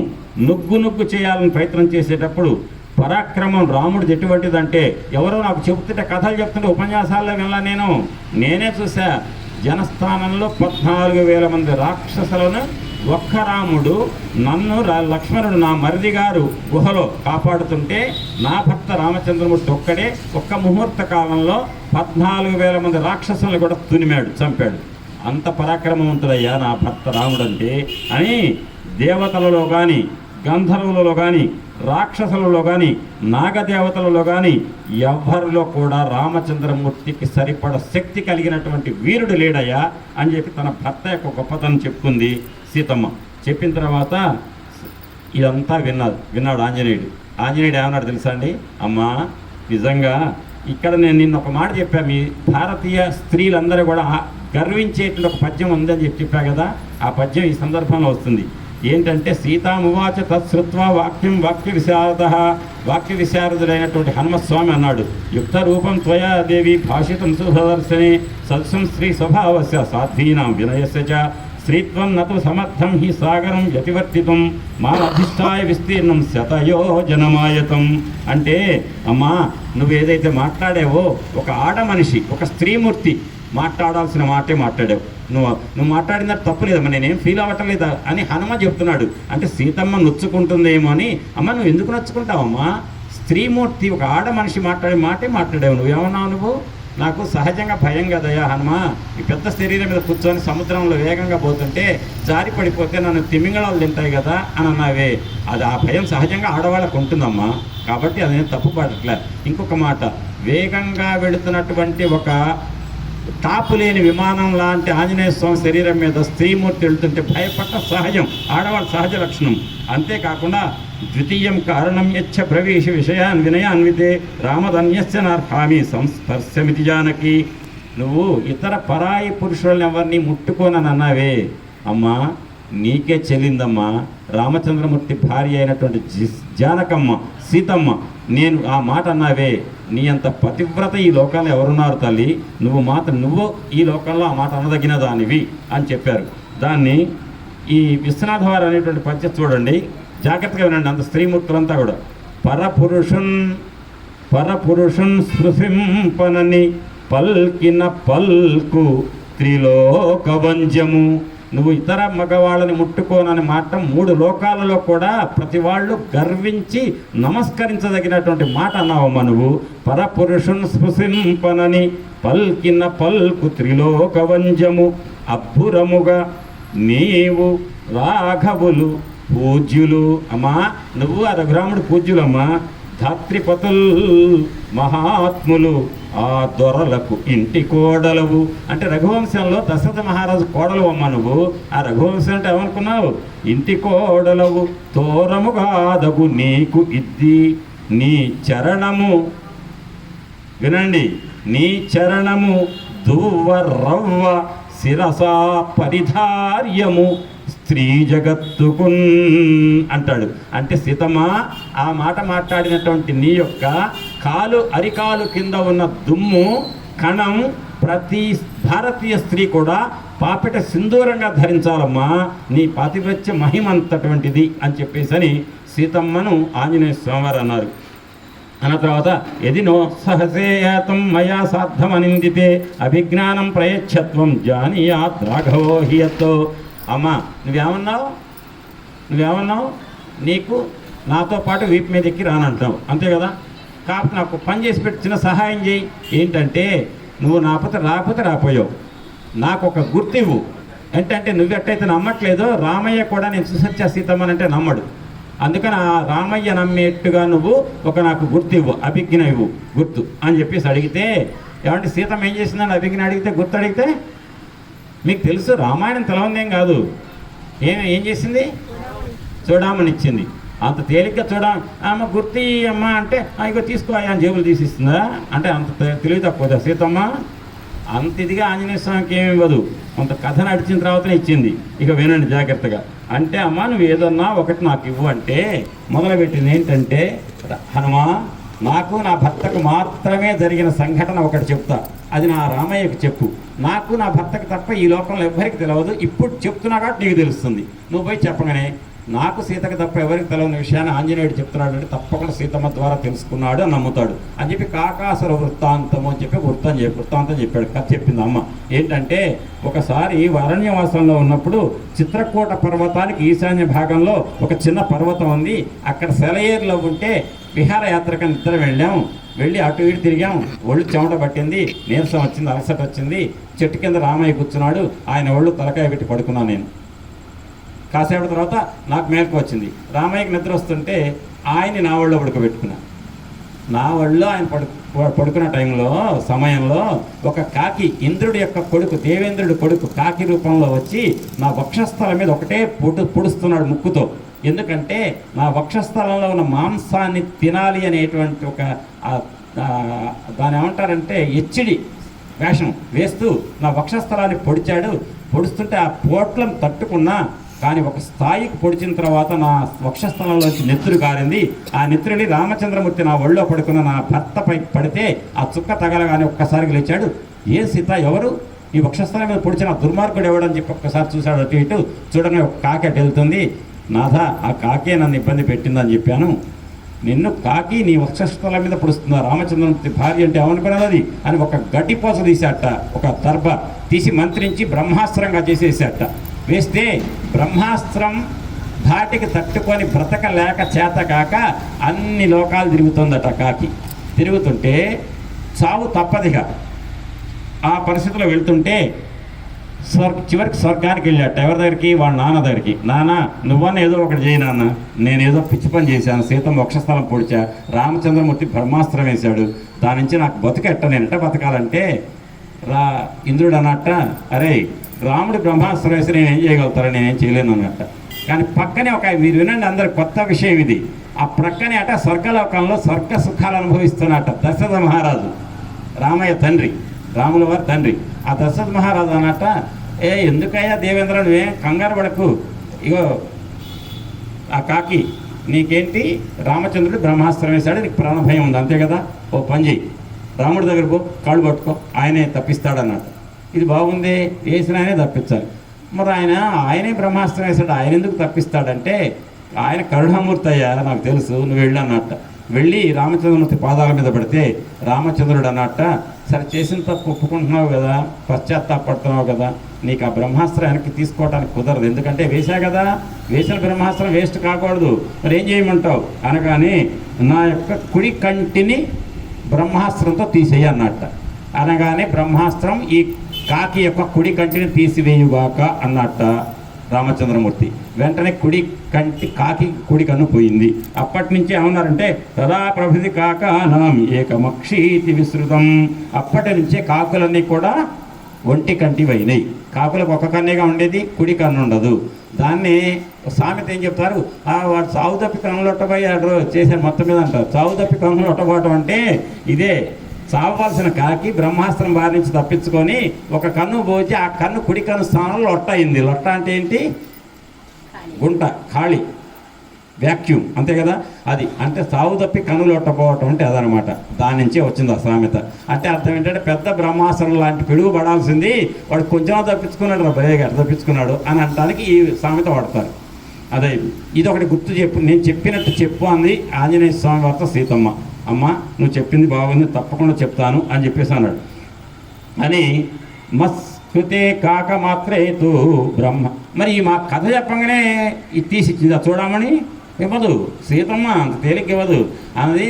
నుగ్గు చేయాలని ప్రయత్నం చేసేటప్పుడు పరాక్రమం రాముడిది ఎటువంటిదంటే, ఎవరో నాకు చెబుతుంటే కథలు చెప్తుంటే ఉపన్యాసాల్లో వినలా, నేనే చూసా. జనస్థానంలో 14,000 మంది రాక్షసులను ఒక్క రాముడు, నన్ను లక్ష్మణుడు నా మరిది గారు గుహలో కాపాడుతుంటే నా భర్త రామచంద్రమూర్తి ఒక్కడే ఒక్క ముహూర్త కాలంలో 14,000 మంది రాక్షసులను కూడా తునిమాడు, చంపాడు. అంత పరాక్రమవంతుడయ్యా నా భర్త రాముడంటే అని దేవతలలో కానీ, గంధర్వులలో కానీ, రాక్షసులలో కానీ, నాగదేవతలలో కానీ ఎవరిలో కూడా రామచంద్రమూర్తికి సరిపడ శక్తి కలిగినటువంటి వీరుడు లేడయ్యా అని చెప్పి తన భర్త యొక్క గొప్పతనం చెప్పుకుంది సీతమ్మ. చెప్పిన తర్వాత ఇదంతా విన్నాడు ఆంజనేయుడు. ఆంజనేయుడు ఏమన్నాడు తెలుసా అండి, అమ్మా నిజంగా ఇక్కడ నేను నిన్న ఒక మాట చెప్పాను, మీ భారతీయ స్త్రీలందరూ కూడా గర్వించేటువంటి ఒక పద్యం ఉందని చెప్పా కదా, ఆ పద్యం ఈ సందర్భంలో వస్తుంది. ఏంటంటే సీతామువాచ తత్శ్రుత్వా వాక్య విశారదుడైనటువంటి హనుమస్వామి అన్నాడు, యుక్త రూపం త్వయా దేవి భాషితం సుదర్శనే సదృశం స్త్రీ స్వభావస్య సాధ్వీనాం వినయస్య చ స్త్రీత్వం నతు సమర్థం హి సాగరం యతివర్తితం మామధిష్టాయ విస్తీర్ణం శతయోజనమాయతం. అంటే అమ్మా నువ్వు ఏదైతే మాట్లాడావో, ఒక ఆడ మనిషి, ఒక స్త్రీమూర్తి మాట్లాడాల్సిన మాటే మాట్లాడావు, నువ్వు మాట్లాడిన తప్పులేదమ్మా, నేనేం ఫీల్ అవ్వట్లేదా అని హనుమ చెప్తున్నాడు. అంటే సీతమ్మ నొచ్చుకుంటుందేమో అని. అమ్మ నువ్వు ఎందుకు నొచ్చుకుంటావమ్మా, స్త్రీమూర్తి ఒక ఆడ మనిషి మాట్లాడే మాటే మాట్లాడావు, నువ్వేమన్నావు, నువ్వు నాకు సహజంగా భయం కదయ్యా హనుమ, ఈ పెద్ద శరీరం మీద కూర్చొని సముద్రంలో వేగంగా పోతుంటే జారి పడిపోతే నన్ను తిమింగళాలు తింటాయి కదా అని అన్నావే, అది ఆ భయం సహజంగా ఆడవాళ్ళకు ఉంటుందమ్మా, కాబట్టి అదేం తప్పు పడట్లే. ఇంకొక మాట, వేగంగా వెళుతున్నటువంటి ఒక టాపు లేని విమానం లాంటి ఆంజనేయ స్వామి శరీరం మీద స్త్రీమూర్తి వెళ్తుంటే భయపడ్డ సహజం, ఆడవాళ్ళ సహజ లక్షణం. అంతేకాకుండా ద్వితీయం కారణం యచ్చ ప్రవేశ విషయాన్ వినయాన్వితే రామధన్యస్య నార్హామి సంస్పర్శమితి జానకి. నువ్వు ఇతర పరాయి పురుషులను ఎవరిని ముట్టుకోనని అన్నావే, అమ్మా నీకే చెల్లిందమ్మా, రామచంద్రమూర్తి భార్య అయినటువంటి జానకమ్మ సీతమ్మ, నేను ఆ మాట అన్నావే, నీ అంత పతివ్రత ఈ లోకంలో ఎవరున్నారు తల్లి, నువ్వు ఈ లోకంలో ఆ మాట అనదగిన దానివి అని చెప్పారు. దాన్ని ఈ విశ్వనాథ వారు అనేటువంటి పద్యం చూడండి, జాగ్రత్తగా వినండి. అంత స్త్రీమూర్తులంతా కూడా పరపురుషున్ స్పృశింపనని పల్కిన పల్కు త్రిలోకవంజము. నువ్వు ఇతర మగవాళ్ళని ముట్టుకోనని మాట 3 లోకాలలో కూడా ప్రతి వాళ్ళు గర్వించి నమస్కరించదగినటువంటి మాట అన్నావమ్మా నువ్వు. పరపురుషున్ స్పృశింపనని పల్కిన పల్కు త్రిలోకవంజము. అబ్బురముగా నీవు రాఘవులు పూజ్యులు. అమ్మా నువ్వు ఆ రఘురాముడు పూజ్యులమ్మా, ధాత్రిపతుల్ మహాత్ములు ఆ దొరలకు ఇంటి కోడలవు. అంటే రఘువంశంలో దశరథ మహారాజు కోడలు అమ్మ నువ్వు. ఆ రఘువంశం అంటే ఏమనుకున్నావు, ఇంటి కోడలవు. తోరముగాదగు నీకు ఇద్ది నీ చరణము, వినండి, నీ చరణము దువ్వ రవ్వ శిరసా పరిధార్యము స్త్రీ జగత్తుకున్ అంటాడు. అంటే సీతమ్మ ఆ మాట మాట్లాడినటువంటి నీ యొక్క అరికాలు కింద ఉన్న దుమ్ము కణం ప్రతి భారతీయ స్త్రీ కూడా పాపిట సింధూరంగా ధరించాలమ్మా, నీ పాతివ్రత్య మహిమంతటువంటిది అని చెప్పేసి సీతమ్మను ఆంజనేయ స్వామివారు అన్నారు. అన్న తర్వాత ఎది నో సహసేయాతం మయా సార్థమనిందితే అభిజ్ఞానం ప్రయచ్చత్వం జానీయాత్ రాఘవో హియతో. అమ్మా నువ్వేమన్నావు, నీకు నాతో పాటు వీపు మీద ఎక్కి రానంటావు, అంతే కదా. కాకపోతే నాకు పని చేసి పెట్టి చిన్న సహాయం చేయి. ఏంటంటే నువ్వు రాకపోతే రాపోయావు, నాకు ఒక గుర్తు ఇవ్వు. ఏంటంటే నువ్వు ఎట్టయితే నమ్మట్లేదో రామయ్య కూడా నేను చూసొచ్చా సీతమ్మనంటే నమ్మడు. అందుకని ఆ రామయ్య నమ్మేట్టుగా నువ్వు నాకు గుర్తు ఇవ్వు, అభిజ్ఞ ఇవ్వు గుర్తు అని చెప్పేసి అడిగితే, ఏమంటే సీతమ్మ ఏం చేసిందని అభిజ్ఞ అడిగితే, గుర్తు అడిగితే, మీకు తెలుసు రామాయణం తెలవందేం కాదు, ఏం చేసింది, చూడమని ఇచ్చింది. అంత తేలిగ్గా అమ్మ గుర్తి అమ్మ అంటే ఇగో తీసుకో అని జేబులు తీసిస్తుందా అంటే అంత తెలివి తక్కువ సీతమ్మ. అంత ఇదిగా ఆంజనేయ స్వామికి ఏమి ఇవ్వదు, కొంత కథ నడిచిన తర్వాతనే ఇచ్చింది. ఇక వినండి జాగ్రత్తగా. అంటే అమ్మ నువ్వు ఏదన్నా ఒకటి నాకు ఇవ్వు అంటే మొదలుపెట్టింది ఏంటంటే, హనుమా నాకు నా భర్తకు మాత్రమే జరిగిన సంఘటన ఒకటి చెప్తా, అది నా రామయ్యకు చెప్పు. నాకు నా భర్తకు తప్ప ఈ లోకంలో ఎవ్వరికి తెలియదు, ఇప్పుడు చెప్తున్నా కాబట్టి నీకు తెలుస్తుంది. నువ్వు పోయి చెప్పగానే నాకు సీతకు తప్ప ఎవరికి తెలియని విషయాన్ని ఆంజనేయుడు చెప్తున్నాడు అంటే తప్పకుండా సీతమ్మ ద్వారా తెలుసుకున్నాడు అని నమ్ముతాడు అని చెప్పి కాకాసుర వృత్తాంతము అని చెప్పి వృత్తాంతం చెప్పాడు. కథ చెప్పింది అమ్మ. ఏంటంటే ఒకసారి అరణ్యవాసంలో ఉన్నప్పుడు చిత్రకూట పర్వతానికి ఈశాన్య భాగంలో ఒక చిన్న పర్వతం ఉంది. అక్కడ సెలయేరులో ఉంటే విహారయాత్రకని ఇద్దరు వెళ్ళి అటు ఇటు తిరిగాం. ఒళ్ళు చెమట పట్టింది, నీరసం వచ్చింది, అలసట వచ్చింది. చెట్టు కింద రామయ్య కూర్చున్నాడు, ఆయన ఒళ్ళు తలకాయ పెట్టి పడుకున్నాను నేను. కాసేపటి తర్వాత నాకు మేరకు వచ్చింది. రామయ్యకి నిద్ర వస్తుంటే ఆయన్ని నా ఒళ్ళో పడుకోబెట్టుకున్నా. నా ఒళ్ళో ఆయన పడుకున్న సమయంలో ఒక కాకి, ఇంద్రుడి యొక్క కొడుకు, దేవేంద్రుడి కొడుకు కాకి రూపంలో వచ్చి నా వక్షస్థలం మీద ఒకటే పొడుస్తున్నాడు ముక్కుతో. ఎందుకంటే నా వక్షస్థలంలో ఉన్న మాంసాన్ని తినాలి అనేటువంటి ఒక దాని ఏమంటారంటే ఎచ్చిడి వేషం వేస్తూ నా వక్షస్థలాన్ని పొడుస్తుంటే ఆ పోట్లను తట్టుకున్నా. కానీ ఒక స్థాయికి పొడిచిన తర్వాత నా వక్షస్థలంలోంచి నెత్తురు కారింది. ఆ నెత్తురుని రామచంద్రమూర్తి నా ఒళ్ళో పడుకున్న నా భర్తపై పడితే ఆ చుక్క తగలగానే ఒక్కసారికి లేచాడు. ఏ సీత ఎవరు ఈ వక్షస్థలం మీద పొడిచిన దుర్మార్గుడు ఎవడని చెప్పి ఒక్కసారి చూశాడు. అటు ఇటు చూడగానే ఒక కాకి అటు వెళ్తుంది. నాథ ఆ కాకే నన్ను ఇబ్బంది పెట్టిందని చెప్పాను. నిన్ను కాకి నీ వక్షస్థలం మీద పొడుస్తుందా, రామచంద్రమూర్తి భార్య అంటే ఏమనుకున్నది అని ఒక గడ్డిపోస తీసేట, ఒక దర్భ తీసి మంత్రించి బ్రహ్మాస్త్రంగా చేసేసేట. వేస్తే బ్రహ్మాస్త్రం ధాటికి తట్టుకొని బ్రతకలేక చేతకాక అన్ని లోకాలు తిరుగుతుందట కాకి. తిరుగుతుంటే చావు తప్పదిగా. ఆ పరిస్థితిలో వెళ్తుంటే చివరికి స్వర్గానికి వెళ్ళాట. ఎవరి దగ్గరికి? వాళ్ళ నాన్న దగ్గరికి. నాన్న నువ్వన్నా ఏదో ఒకటి చేయి నాన్న, నేనేదో పిచ్చి పని చేశాను, సీతమ్మ వక్షస్థలం పొడిచా, రామచంద్రమూర్తి బ్రహ్మాస్త్రం వేశాడు, దాని నుంచి నాకు బతుకెట్ట, నేనెట్ట బతకాలంటే ఇంద్రుడు అన్నట్ట, అరే రాముడు బ్రహ్మాస్త్రం వేసి నేనేం చేయగలుగుతారా, నేనేం చేయలేను అన్నట్ట. కానీ పక్కనే మీరు వినండి, అందరికి కొత్త విషయం ఇది. ఆ ప్రక్కనే అట స్వర్గలోకంలో స్వర్గ సుఖాలు అనుభవిస్తున్నట్ట దశరథ మహారాజు, రామయ్య తండ్రి, రాముల వారి తండ్రి. ఆ దశరథ మహారాజు అన్నట్ట, ఎందుకయ్యా దేవేంద్ర నువ్వేం కంగారు పడకు, ఇగో ఆ కాకి నీకేంటి, రామచంద్రుడు బ్రహ్మాస్త్రం వేశాడు, నీకు ప్రాణభయం ఉంది అంతే కదా, ఓ పని చెయ్యి, రాముడి దగ్గర పో, కాళ్ళు పట్టుకో, ఆయనే తప్పిస్తాడన్నట్టు. ఇది బాగుంది, వేసిన ఆయనే తప్పించాలి. మరి ఆయనే బ్రహ్మాస్త్రం వేశాడు, ఆయన ఎందుకు తప్పిస్తాడంటే ఆయన కరుణామూర్తి అయ్యా, నాకు తెలుసు, నువ్వు వెళ్ళు అన్నట్ట. వెళ్ళి రామచంద్రమూర్తి పాదాల మీద పడితే రామచంద్రుడు అన్నట్ట, సరే చేసిన తప్పు ఒప్పుకుంటున్నావు కదా, పశ్చాత్తాపడుతున్నావు కదా, నీకు ఆ బ్రహ్మాస్త్రం వెనక్కి తీసుకోవడానికి కుదరదు, ఎందుకంటే వేసా కదా, వేసిన బ్రహ్మాస్త్రం వేస్ట్ కాకూడదు, మరి ఏం చేయమంటావు అనగానే నా యొక్క కుడి కంటిని బ్రహ్మాస్త్రంతో తీసేయి అన్నట్ట. అనగానే బ్రహ్మాస్త్రం ఈ కాకి యొక్క కుడి కంటిని తీసివేయుగాక అన్నట్ట రామచంద్రమూర్తి. వెంటనే కాకి కుడి కన్ను పోయింది. అప్పటి నుంచి ఏమన్నారంటే తదా ప్రభృతి కాకానాం ఏకమక్షీతి విస్తృతం. అప్పటి నుంచే కాకులన్నీ కూడా ఒంటి కంటి అయినాయి. కాకులకు ఒక కన్నేగా ఉండేది, కుడి కన్ను ఉండదు. దాన్ని సామెత ఏం చెప్తారు, వాడు చావు తప్పి కన్నులు ఒట్టబోయాడు చేశాను మొత్తం మీద అంటారు. చావు తప్పి కన్నులు ఒట్టబోవటం అంటే ఇదే, చావవలసిన కాకి బ్రహ్మాస్త్రం బారి నుంచి తప్పించుకొని ఒక కన్ను పోచి ఆ కన్ను కుడి కన్ను స్థానంలో లొట్ట అయింది. లొట్ట అంటే ఏంటి? గుంట, ఖాళీ, వ్యాక్యూమ్, అంతే కదా. అది అంటే చావు తప్పి కన్నులు ఒట్టపోవటం అంటే అదనమాట. దాని నుంచే వచ్చింది ఆ సామెత. అంటే అర్థం ఏంటంటే పెద్ద బ్రహ్మాస్త్రం లాంటి పిడుగు పడాల్సింది వాడు కొంచెం తప్పించుకున్నాడు, రా భయ గారు తప్పించుకున్నాడు అని అనడానికి ఈ సామెత వాడతారు. అదే ఇది ఒకటి గుర్తు చెప్పు, నేను చెప్పినట్టు చెప్పు అంది ఆంజనేయ స్వామి వార్త సీతమ్మ. అమ్మ నువ్వు చెప్పింది బాగుంది, తప్పకుండా చెప్తాను అని చెప్పేసి అన్నాడు. అని మస్కృతే కాక మాత్రేతు బ్రహ్మ. మరి మా కథ చెప్పగానే ఇది తీసిచ్చింది చూడమని ఇవ్వదు సీతమ్మ, అంత తేలిక ఇవ్వదు అన్నది.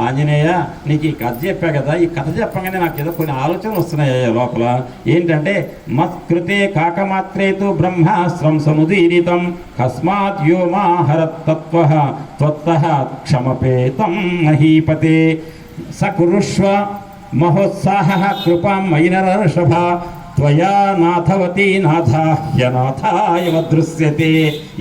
ఆంజనేయ నీకు ఈ కథ చెప్పా కదా, ఈ కథ చెప్పగానే నాకు ఏదో కొన్ని ఆలోచనలు వస్తున్నాయి లోపల. ఏంటంటే మత్కృతే కాకమాత్రేతు బ్రహ్మాస్త్రం సముదీరితం కస్మాత్ వ్యోమాహరతత్వ త్వత్తః క్షమపేతం మహీపతే సకురుష్వ మహోత్సాహ కృపాం మైనరర్షభ త్వయా నాథవతి నాథాహ్యనాథాయవ దృశ్యతే.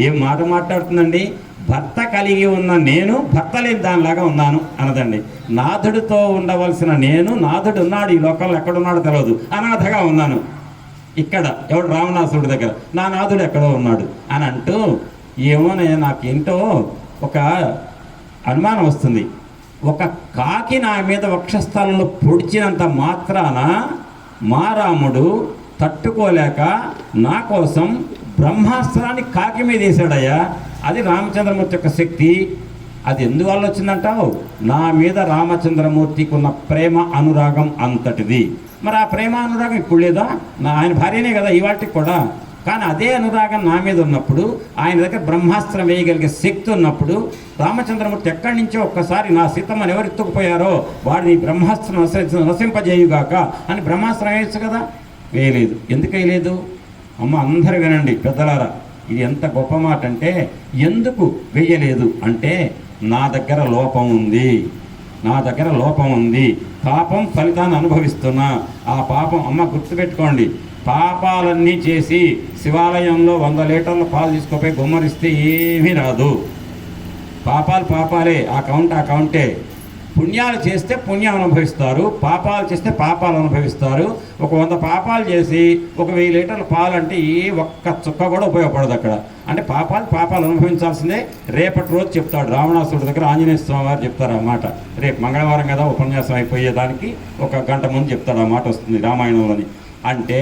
ఏం మాట మాట్లాడుతుందండి. భర్త కలిగి ఉన్న నేను భర్త లేని దానిలాగా ఉన్నాను అన్నదండి. నాథుడితో ఉండవలసిన నేను, నాథుడు ఉన్నాడు ఈ లోకంలో, ఎక్కడున్నాడో తెలియదు, అనాథగా ఉన్నాను ఇక్కడ ఎవడు రావణాసురుడి దగ్గర, నా నాథుడు ఎక్కడో ఉన్నాడు అని అంటూ ఏమోనే నాకేంటో ఒక అనుమానం వస్తుంది. ఒక కాకి నా మీద వక్షస్థలంలో పొడిచినంత మాత్రాన మా రాముడు తట్టుకోలేక నా కోసం బ్రహ్మాస్త్రాన్ని కాకి మీద వేసాడయ్యా. అది రామచంద్రమూర్తి యొక్క శక్తి. అది ఎందువల్ల వచ్చిందంటావు? నా మీద రామచంద్రమూర్తికి ఉన్న ప్రేమ అనురాగం అంతటిది. మరి ఆ ప్రేమ అనురాగం ఇప్పుడు లేదా? ఆయన భార్యనే కదా ఇవాటికి కూడా. కానీ అదే అనురాగం నా మీద ఉన్నప్పుడు, ఆయన దగ్గర బ్రహ్మాస్త్రం వేయగలిగే శక్తి ఉన్నప్పుడు, రామచంద్రమూర్తి ఎక్కడి నుంచో ఒక్కసారి నా సీతమ్మని ఎవరు ఎత్తుకుపోయారో వాడిని బ్రహ్మాస్త్రం నశింపజేయుగాక అని బ్రహ్మాస్త్రం వేయచ్చు కదా. వేయలేదు. ఎందుకు వేయలేదు? అమ్మ అందరూ వినండి పెద్దలారా, ఇది ఎంత గొప్ప మాట అంటే, ఎందుకు వేయలేదు అంటే నా దగ్గర లోపం ఉంది, నా దగ్గర లోపం ఉంది. పాపం ఫలితాన్ని అనుభవిస్తున్నా. ఆ పాపం అమ్మ గుర్తుపెట్టుకోండి, పాపాలన్నీ చేసి శివాలయంలో 100 లీటర్ల పాలు తీసుకుపోయి గుమ్మరిస్తే ఏమీ రాదు. పాపాలు పాపాలే, ఆ కౌంటే. పుణ్యాలు చేస్తే పుణ్యం అనుభవిస్తారు, పాపాలు చేస్తే పాపాలు అనుభవిస్తారు. ఒక 100 పాపాలు చేసి ఒక 1000 లీటర్ల పాలు అంటే ఒక్క చుక్క కూడా ఉపయోగపడదు అక్కడ. అంటే పాపాలు అనుభవించాల్సిందే. రేపటి రోజు చెప్తాడు రావణాసురుడి దగ్గర ఆంజనేయ స్వామి వారు చెప్తారు ఆ మాట. రేపు మంగళవారం కదా ఉపన్యాసం అయిపోయేదానికి 1 గంట ముందు చెప్తాడు. ఆ మాట వస్తుంది రామాయణంలోని. అంటే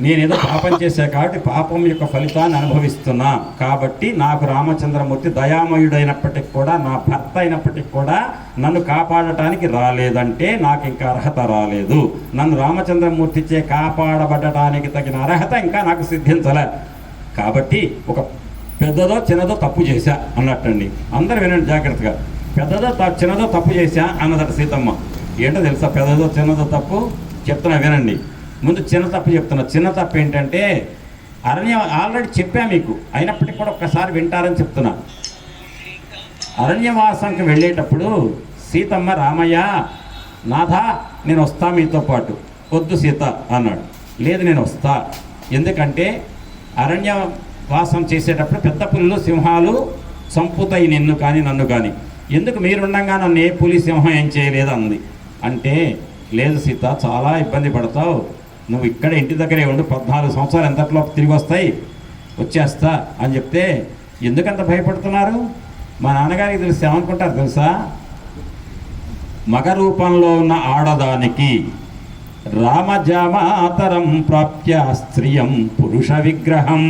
నేనేదో పాపం చేశా కాబట్టి పాపం యొక్క ఫలితాన్ని అనుభవిస్తున్నా కాబట్టి నాకు రామచంద్రమూర్తి దయామయుడైనప్పటికి కూడా, నా భర్త అయినప్పటికి కూడా నన్ను కాపాడటానికి రాలేదంటే నాకు ఇంకా అర్హత రాలేదు. నన్ను రామచంద్రమూర్తిచే కాపాడబడటానికి తగిన అర్హత ఇంకా నాకు సిద్ధించలే. కాబట్టి ఒక పెద్దదో చిన్నదో తప్పు చేశా అన్నట్టండి. అందరూ వినండి జాగ్రత్తగా. పెద్దదో చిన్నదో తప్పు చేశా అన్నదట సీతమ్మ. ఏంటో తెలుసా పెద్దదో చిన్నదో తప్పు? చెప్తున్నా వినండి. ముందు చిన్న తప్పు చెప్తున్నా. చిన్న తప్పు ఏంటంటే అరణ్యం ఆల్రెడీ చెప్పా మీకు, అయినప్పటికీ కూడా ఒక్కసారి వింటారని చెప్తున్నా. అరణ్యవాసంకి వెళ్ళేటప్పుడు సీతమ్మ రామయ్య నాథా నేను వస్తా మీతో పాటు. వద్దు సీత అన్నాడు. లేదు నేను వస్తా. ఎందుకంటే అరణ్యవాసం చేసేటప్పుడు పెద్ద పులులు సింహాలు చంపుతాయి నిన్ను కానీ నన్ను కానీ. ఎందుకు మీరుండగా నన్ను ఏ పులి సింహం ఏం చేయలేదు అంది. అంటే లేదు సీత చాలా ఇబ్బంది పడతావు, నువ్వు ఇక్కడ ఇంటి దగ్గరే ఉండు, 14 సంవత్సరాలు ఎంతట్లో తిరిగి వచ్చేస్తా అని చెప్తే ఎందుకంత భయపడుతున్నారు? మా నాన్నగారికి తెలిసి ఏమనుకుంటారు తెలుసా? మగ రూపంలో ఉన్న ఆడదానికి రామజామాతరం ప్రాప్య స్త్రియం పురుష విగ్రహం.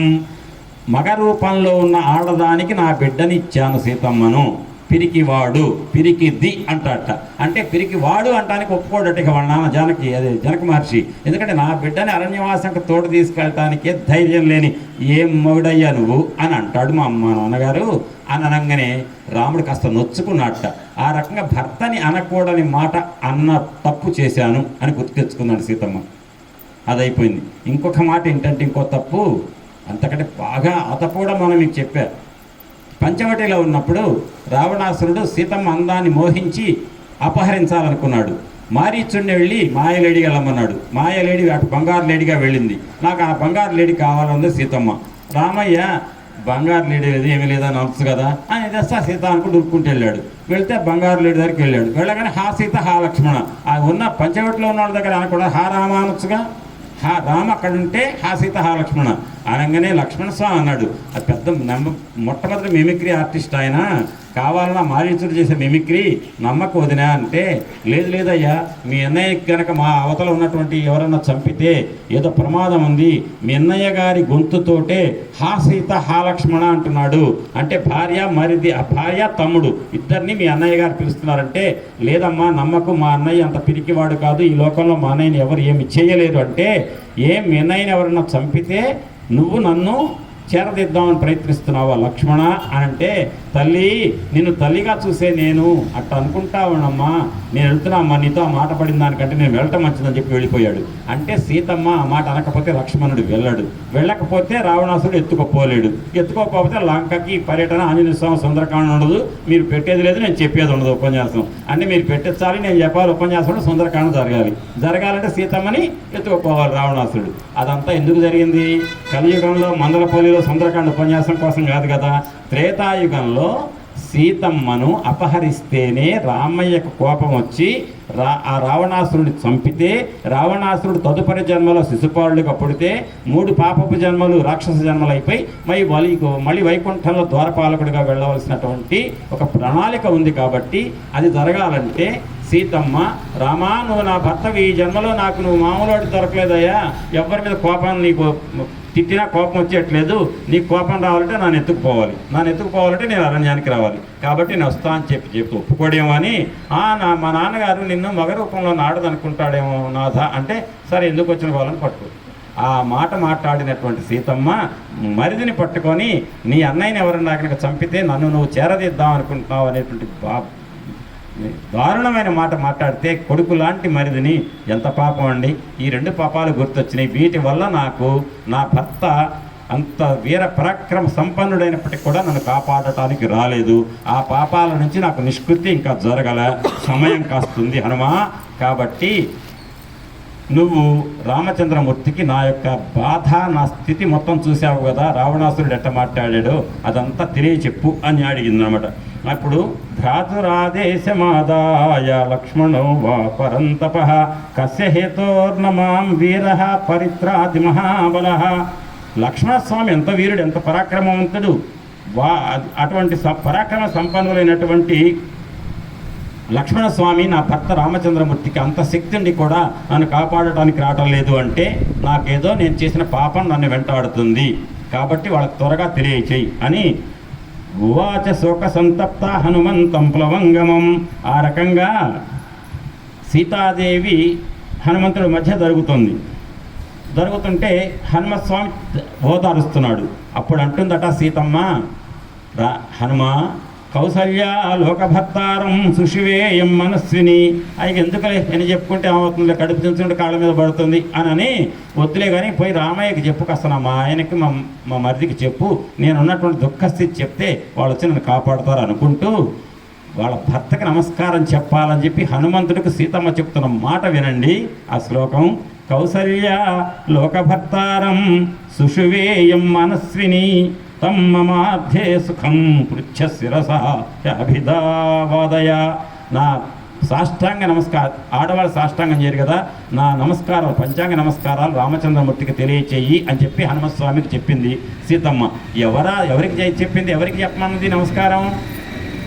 మగ రూపంలో ఉన్న ఆడదానికి నా బిడ్డని ఇచ్చాను సీతమ్మను. పిరికివాడు, పిరికిది అంటాట. అంటే పిరికివాడు అంటానికి ఒప్పుకోడట ఇక వాళ్ళ నాన్న జనక మహర్షి. ఎందుకంటే నా బిడ్డని అరణ్యవాసంకి తోడు తీసుకెళ్ళటానికే ధైర్యం లేని ఏం మొగుడయ్యా నువ్వు అని అంటాడు మా నాన్నగారు. అని అనగానే రాముడు కాస్త నొచ్చుకున్నట్ట. ఆ రకంగా భర్తని అనకూడని మాట అన్న తప్పు చేశాను అని గుర్తు తెచ్చుకున్నాడు సీతమ్మ. అదైపోయింది. ఇంకొక మాట ఏంటంటే ఇంకో తప్పు అంతకంటే బాగా అత కూడా మనం మీకు చెప్పా. పంచవటిలో ఉన్నప్పుడు రావణాసురుడు సీతమ్మ అందాన్ని మోహించి అపహరించాలనుకున్నాడు. మారీచుడిని వెళ్ళి మాయలేడిగా వెళ్ళమన్నాడు. మాయలేడి అటు బంగారు లేడిగా వెళ్ళింది. నాకు ఆ బంగారు లేడి కావాలంది సీతమ్మ. రామయ్య బంగారు లేడి లేదు ఏమీ లేదని అనొచ్చు కదా అని తెస్తా సీత అనుకుంటూ ఉరుక్కుంటూ వెళ్ళాడు. వెళ్తే బంగారు లేడి దగ్గరికి వెళ్ళాడు. వెళ్ళగానే హా సీత హా లక్ష్మణ. ఆ ఉన్న పంచవటిలో ఉన్న వాళ్ళ దగ్గర అనకూడదు, హా రామ అనొచ్చుగా. హా రామ అక్కడ ఉంటే హా సీత హా లక్ష్మణ అనగానే లక్ష్మణ స్వామి అన్నాడు. అది పెద్ద మొట్టమొదటి మిమిక్రీ ఆర్టిస్ట్ ఆయన. కావాలన్నా మారీచుడు చేసే మిమిక్రీ నమ్మకు వదినా అంటే లేదయ్యా మీ అన్నయ్య కనుక మా అవతల ఉన్నటువంటి ఎవరన్నా చంపితే ఏదో ప్రమాదం ఉంది, మీ అన్నయ్య గారి గొంతుతోటే హా సీత హా లక్ష్మణ అంటున్నాడు. అంటే భార్య మరిది, ఆ భార్య తమ్ముడు ఇద్దరిని మీ అన్నయ్య గారు పిలుస్తున్నారంటే లేదమ్మా నమ్మకు, మా అన్నయ్య అంత పిరికివాడు కాదు, ఈ లోకంలో మా అన్నయ్యని ఎవరు ఏమి చేయలేరు. అంటే మీ అన్నయ్యని ఎవరన్నా చంపితే నువ్వు నన్ను చేరదిద్దామని ప్రయత్నిస్తున్నావా లక్ష్మణ అని అంటే, తల్లి నిన్ను తల్లిగా చూసే నేను అట్లా అనుకుంటావునమ్మా, నేను వెళ్తున్నామ్మా, నీతో ఆ మాట పడిన దానికంటే నేను వెళ్ళటం మంచిదని చెప్పి వెళ్ళిపోయాడు. అంటే సీతమ్మ ఆ మాట అనకపోతే లక్ష్మణుడు వెళ్ళాడు, వెళ్ళకపోతే రావణాసుడు ఎత్తుకోపోలేడు, ఎత్తుకోకపోతే లంకకి పర్యటన ఆంజనేయ స్వామి సుందరకాండ ఉండదు, మీరు పెట్టేది లేదు, నేను చెప్పేది ఉండదు ఉపన్యాసం. అంటే మీరు పెట్టించాలి, నేను చెప్పాలి ఉపన్యాసం, సుందరకాండ జరగాలంటే సీతమ్మని ఎత్తుకోపోవాలి రావణాసుడు. అదంతా ఎందుకు జరిగింది? కలియుగంలో మందలపల్లిలో సుందరకాండ ఉపన్యాసం కోసం కాదు కదా. త్రేతాయుగంలో సీతమ్మను అపహరిస్తేనే రామయ్యకు కోపం వచ్చి ఆ రావణాసురుడిని చంపితే, రావణాసురుడు తదుపరి జన్మలో శిశుపాలుడిగా పుడితే 3 పాపపు జన్మలు రాక్షస జన్మలు అయిపోయి మళ్ళీ వైకుంఠంలో ద్వారపాలకుడిగా వెళ్ళవలసినటువంటి ఒక ప్రణాళిక ఉంది. కాబట్టి అది జరగాలంటే సీతమ్మ, రామా నువ్వు నా భర్తవి, ఈ జన్మలో నాకు నువ్వు మామూలు దొరకలేదయ్యా, ఎవరి మీద కోపం నీకు తిట్టినా కోపం వచ్చేట్లేదు, నీకు కోపం రావాలంటే నన్ను ఎత్తుకుపోవాలంటే నేను అరణ్యానికి రావాలి, కాబట్టి నేను వస్తా అని చెప్పి ఒప్పుకోడేమో అని మా నాన్నగారు నిన్ను మగ రూపంలో నాడదనుకుంటాడేమో నాథ అంటే, సరే ఎందుకు వచ్చిన వాళ్ళని పట్టుకో. ఆ మాట మాట్లాడినటువంటి సీతమ్మ మరిదిని పట్టుకొని, నీ అన్నయ్యని ఎవరన్నా కనుక చంపితే నన్ను నువ్వు చేరదిద్దాం అనుకుంటున్నావు అనేటువంటి దారుణమైన మాట మాట్లాడితే, కొడుకు లాంటి మరిదిని ఎంత పాపం అండి. ఈ 2 పాపాలు గుర్తొచ్చినాయి. వీటి వల్ల నాకు నా భర్త అంత వీర పరాక్రమ సంపన్నుడైనప్పటికీ కూడా నన్ను కాపాడటానికి రాలేదు. ఆ పాపాల నుంచి నాకు నిష్కృతి ఇంకా జరగల, సమయం కాస్తుంది హనుమా. కాబట్టి నువ్వు రామచంద్రమూర్తికి నా యొక్క బాధ, నా స్థితి మొత్తం చూసావు కదా, రావణాసురుడు ఎట్ట మాట్లాడాడో అదంతా తెలియచెప్పు అని అడిగింది అనమాట. అప్పుడు భ్రాతురాదేశమాదాయ లక్ష్మణో వా పరంతప కస్య హేతోర్నమాం వీర పరిత్రాది మహాబల. లక్ష్మణస్వామి ఎంత వీరుడు, ఎంత పరాక్రమవంతుడు. అటువంటి పరాక్రమ సంపన్నులైనటువంటి లక్ష్మణస్వామి నా భర్త రామచంద్రమూర్తికి అంత శక్తి ఉండి కూడా నన్ను కాపాడటానికి రావటం లేదు అంటే, నాకేదో నేను చేసిన పాపం నన్ను వెంటాడుతుంది, కాబట్టి వాళ్ళకి త్వరగా తెలియచేయి అని ఉవాచ శోక సంతప్త హనుమంతం ప్లవంగమం. ఆ రకంగా సీతాదేవి హనుమంతుడి మధ్య జరుగుతుంటే హనుమస్వామి ఓదారుస్తున్నాడు. అప్పుడు అంటుందట సీతమ్మ, హనుమ కౌసల్య లోకభర్తారం సుషివేయం మనస్విని. ఆయనకి ఎందుకలే అని చెప్పుకుంటే ఏమవుతుంది, కడుపు దించుకుంటే కాళ్ళ మీద పడుతుంది అని వద్దులే కానీ పోయి రామయ్యకి చెప్పు, కాస్త మా ఆయనకి మా మరిదికి చెప్పు, నేను ఉన్నటువంటి దుఃఖస్థితి చెప్తే వాళ్ళు వచ్చి నన్ను కాపాడుతారు అనుకుంటూ వాళ్ళ భర్తకి నమస్కారం చెప్పాలని చెప్పి హనుమంతుడికి సీతమ్మ చెప్తున్న మాట వినండి. ఆ శ్లోకం కౌసల్య లోకభర్తారం సుషువేయం మనస్విని తం మమాధ్యే సుఖం పృచ్ఛ శిరసాభిధావాదయ. నా సాష్టాంగ నమస్కారం, ఆడవాళ్ళ సాష్టాంగం చేయరు కదా, నా నమస్కారాలు పంచాంగ నమస్కారాలు రామచంద్రమూర్తికి తెలియచేయి అని చెప్పి హనుమస్వామికి చెప్పింది సీతమ్మ. ఎవరికి చెప్పింది, ఎవరికి చెప్పమన్నది నమస్కారం?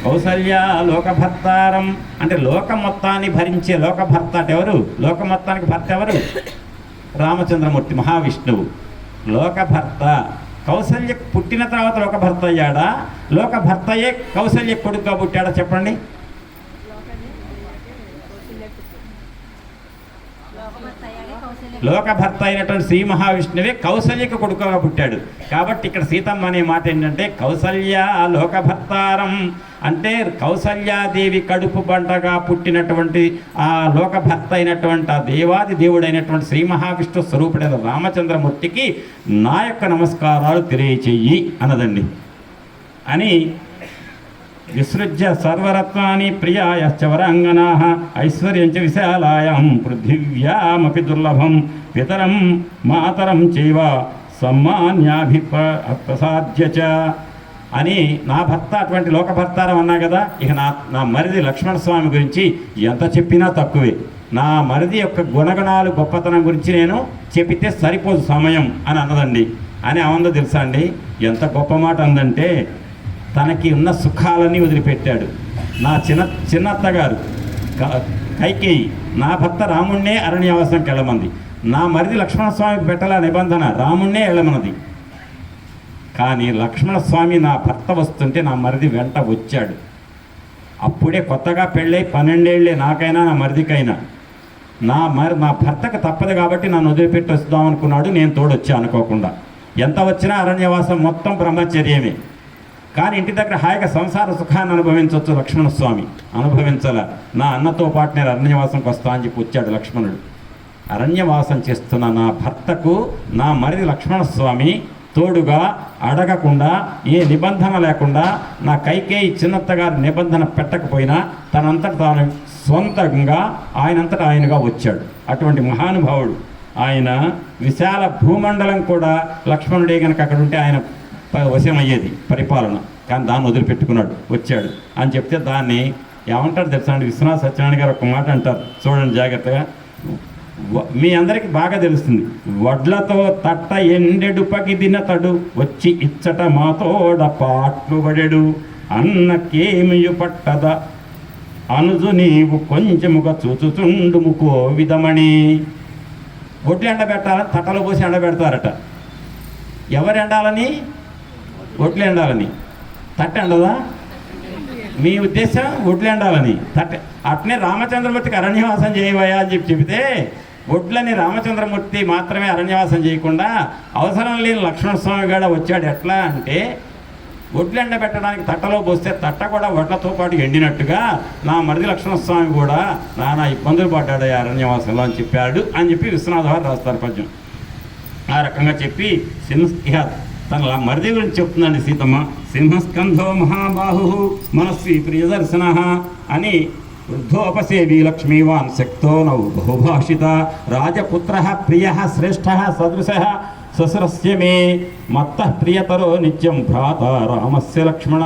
కౌసల్య లోకభర్తారం అంటే లోక మొత్తాన్ని భరించే లోకభర్త అంటే ఎవరు? లోక మొత్తానికి భర్త ఎవరు? రామచంద్రమూర్తి మహావిష్ణువు లోకభర్త. కౌసల్య పుట్టిన తర్వాత లోకభర్త అయ్యాడా, లోకభర్తయే కౌసల్య కొడుకుగా పుట్టాడా చెప్పండి? లోకభర్త అయినటువంటి శ్రీ మహావిష్ణువే కౌసల్యకు కొడుకుగా పుట్టాడు. కాబట్టి ఇక్కడ సీతమ్మ అనే మాట ఏంటంటే కౌసల్య లోకభర్తారం అంటే కౌసల్యాదేవి కడుపు బంటగా పుట్టినటువంటి ఆ లోకభర్త అయినటువంటి ఆ దేవాది దేవుడైనటువంటి శ్రీ మహావిష్ణు స్వరూపుడైన రామచంద్రమూర్తికి నా యొక్క నమస్కారాలు తెలియచేయి అన్నదండి. అని విసృజ్య సర్వరత్నాని ప్రియాయశ్చ వరాంగనాః ఐశ్వర్యంచ విశాలాయాం పృథివ్యామపి దుర్లభం పితరం మాతరం చైవ సమ్మాన్యాభిప్రసాద్య చ. అని నా భర్త అటువంటి లోకభర్తారం అన్నా కదా. ఇక నా మరిది లక్ష్మణస్వామి గురించి ఎంత చెప్పినా తక్కువే. నా మరిది యొక్క గుణగణాలు గొప్పతనం గురించి నేను చెప్పితే సరిపోదు సమయం అని అన్నదండి. అని అవందో తెలుసా అండి, ఎంత గొప్ప మాట అందంటే తనకి ఉన్న సుఖాలన్నీ వదిలిపెట్టాడు. నా చిన్నత్తగారు కైకేయి నా భర్త రాముణ్ణే అరణ్యవాసంకి వెళ్ళమంది. నా మరిది లక్ష్మణస్వామికి పెట్టాల నిబంధన, రాముణ్ణే వెళ్ళమన్నది. కానీ లక్ష్మణస్వామి నా భర్త వస్తుంటే నా మరిది వెంట వచ్చాడు. అప్పుడే కొత్తగా పెళ్ళై 12 ఏళ్ళే నాకైనా నా మరిదికైనా. నా భర్తకు తప్పదు కాబట్టి నన్ను వదిలిపెట్టి వద్దాం అనుకున్నాడు. నేను తోడొచ్చా అనుకోకుండా. ఎంత వచ్చినా అరణ్యవాసం మొత్తం బ్రహ్మచర్యమే. కానీ ఇంటి దగ్గర హాయిగా సంసార సుఖాన్ని అనుభవించవచ్చు లక్ష్మణస్వామి. అనుభవించాల. నా అన్నతో పాటు నేను అరణ్యవాసంకి వస్తా అని చెప్పి వచ్చాడు లక్ష్మణుడు. అరణ్యవాసం చేస్తున్న నా భర్తకు నా మరిది లక్ష్మణస్వామి తోడుగా అడగకుండా, ఏ నిబంధన లేకుండా, నా కైకేయి చిన్నత్త గారి నిబంధన పెట్టకపోయినా తనంతట తాను సొంతంగా ఆయనంతటా ఆయనగా వచ్చాడు. అటువంటి మహానుభావుడు ఆయన. విశాల భూమండలం కూడా లక్ష్మణుడే కనుక అక్కడ ఉంటే ఆయన వశమయ్యేది పరిపాలన. కానీ దాన్ని వదిలిపెట్టుకున్నాడు, వచ్చాడు అని చెప్తే దాన్ని ఏమంటారు తెలుసా అండి? విశ్వనాథ సత్యనారాయణ గారు ఒక మాట అంటారు, చూడండి జాగ్రత్తగా. మీ అందరికీ బాగా తెలుస్తుంది. వడ్లతో తట్ట ఎండెడుపకి దినతడు వచ్చి ఇచ్చట మాతోడ పాట్లుబడెడు అన్నకేమియు పట్టద అనుజు నీవు కొంచెముగా చూచుచుండుముకో విధమణి. ఒడ్లు ఎండబెట్టాలని తట్టలో పోసి ఎండబెడతారట. ఎవరు ఎండాలని? ఒడ్లు ఎండాలని. తట్ట ఎండదా? మీ ఉద్దేశం ఒడ్లు ఎండాలని. తట్ట అట్నే రామచంద్రమూర్తికి అరణ్యవాసం చేయవయా అని చెప్తే ఒడ్లని రామచంద్రమూర్తి మాత్రమే అరణ్యవాసం చేయకుండా అవసరం లేని లక్ష్మణస్వామి కూడా వచ్చాడు. ఎట్లా అంటే ఒడ్లు ఎండబెట్టడానికి తట్టలో పోస్తే తట్ట కూడా వడ్లతో పాటు ఎండినట్టుగా నా మరిది లక్ష్మణస్వామి కూడా నానా ఇబ్బందులు పడ్డాడు అరణ్యవాసంలో అని చెప్పాడు అని చెప్పి విశ్వనాథ వారు రాస్తారు పద్యం. ఆ రకంగా చెప్పి తన మరిది గురించి చెప్తుందండి సీతమ్మ. సింహస్కంధో మహాబాహు మనస్వి ప్రియదర్శన అని వృద్ధోపసేవి లక్ష్మీవాన్ శక్తో నౌ బహుభాషిత రాజపుత్ర ప్రియ శ్రేష్ఠ సదృశ ససురస్య మే మత్త ప్రియతరో నిత్యం భ్రాత రామస్య లక్ష్మణ.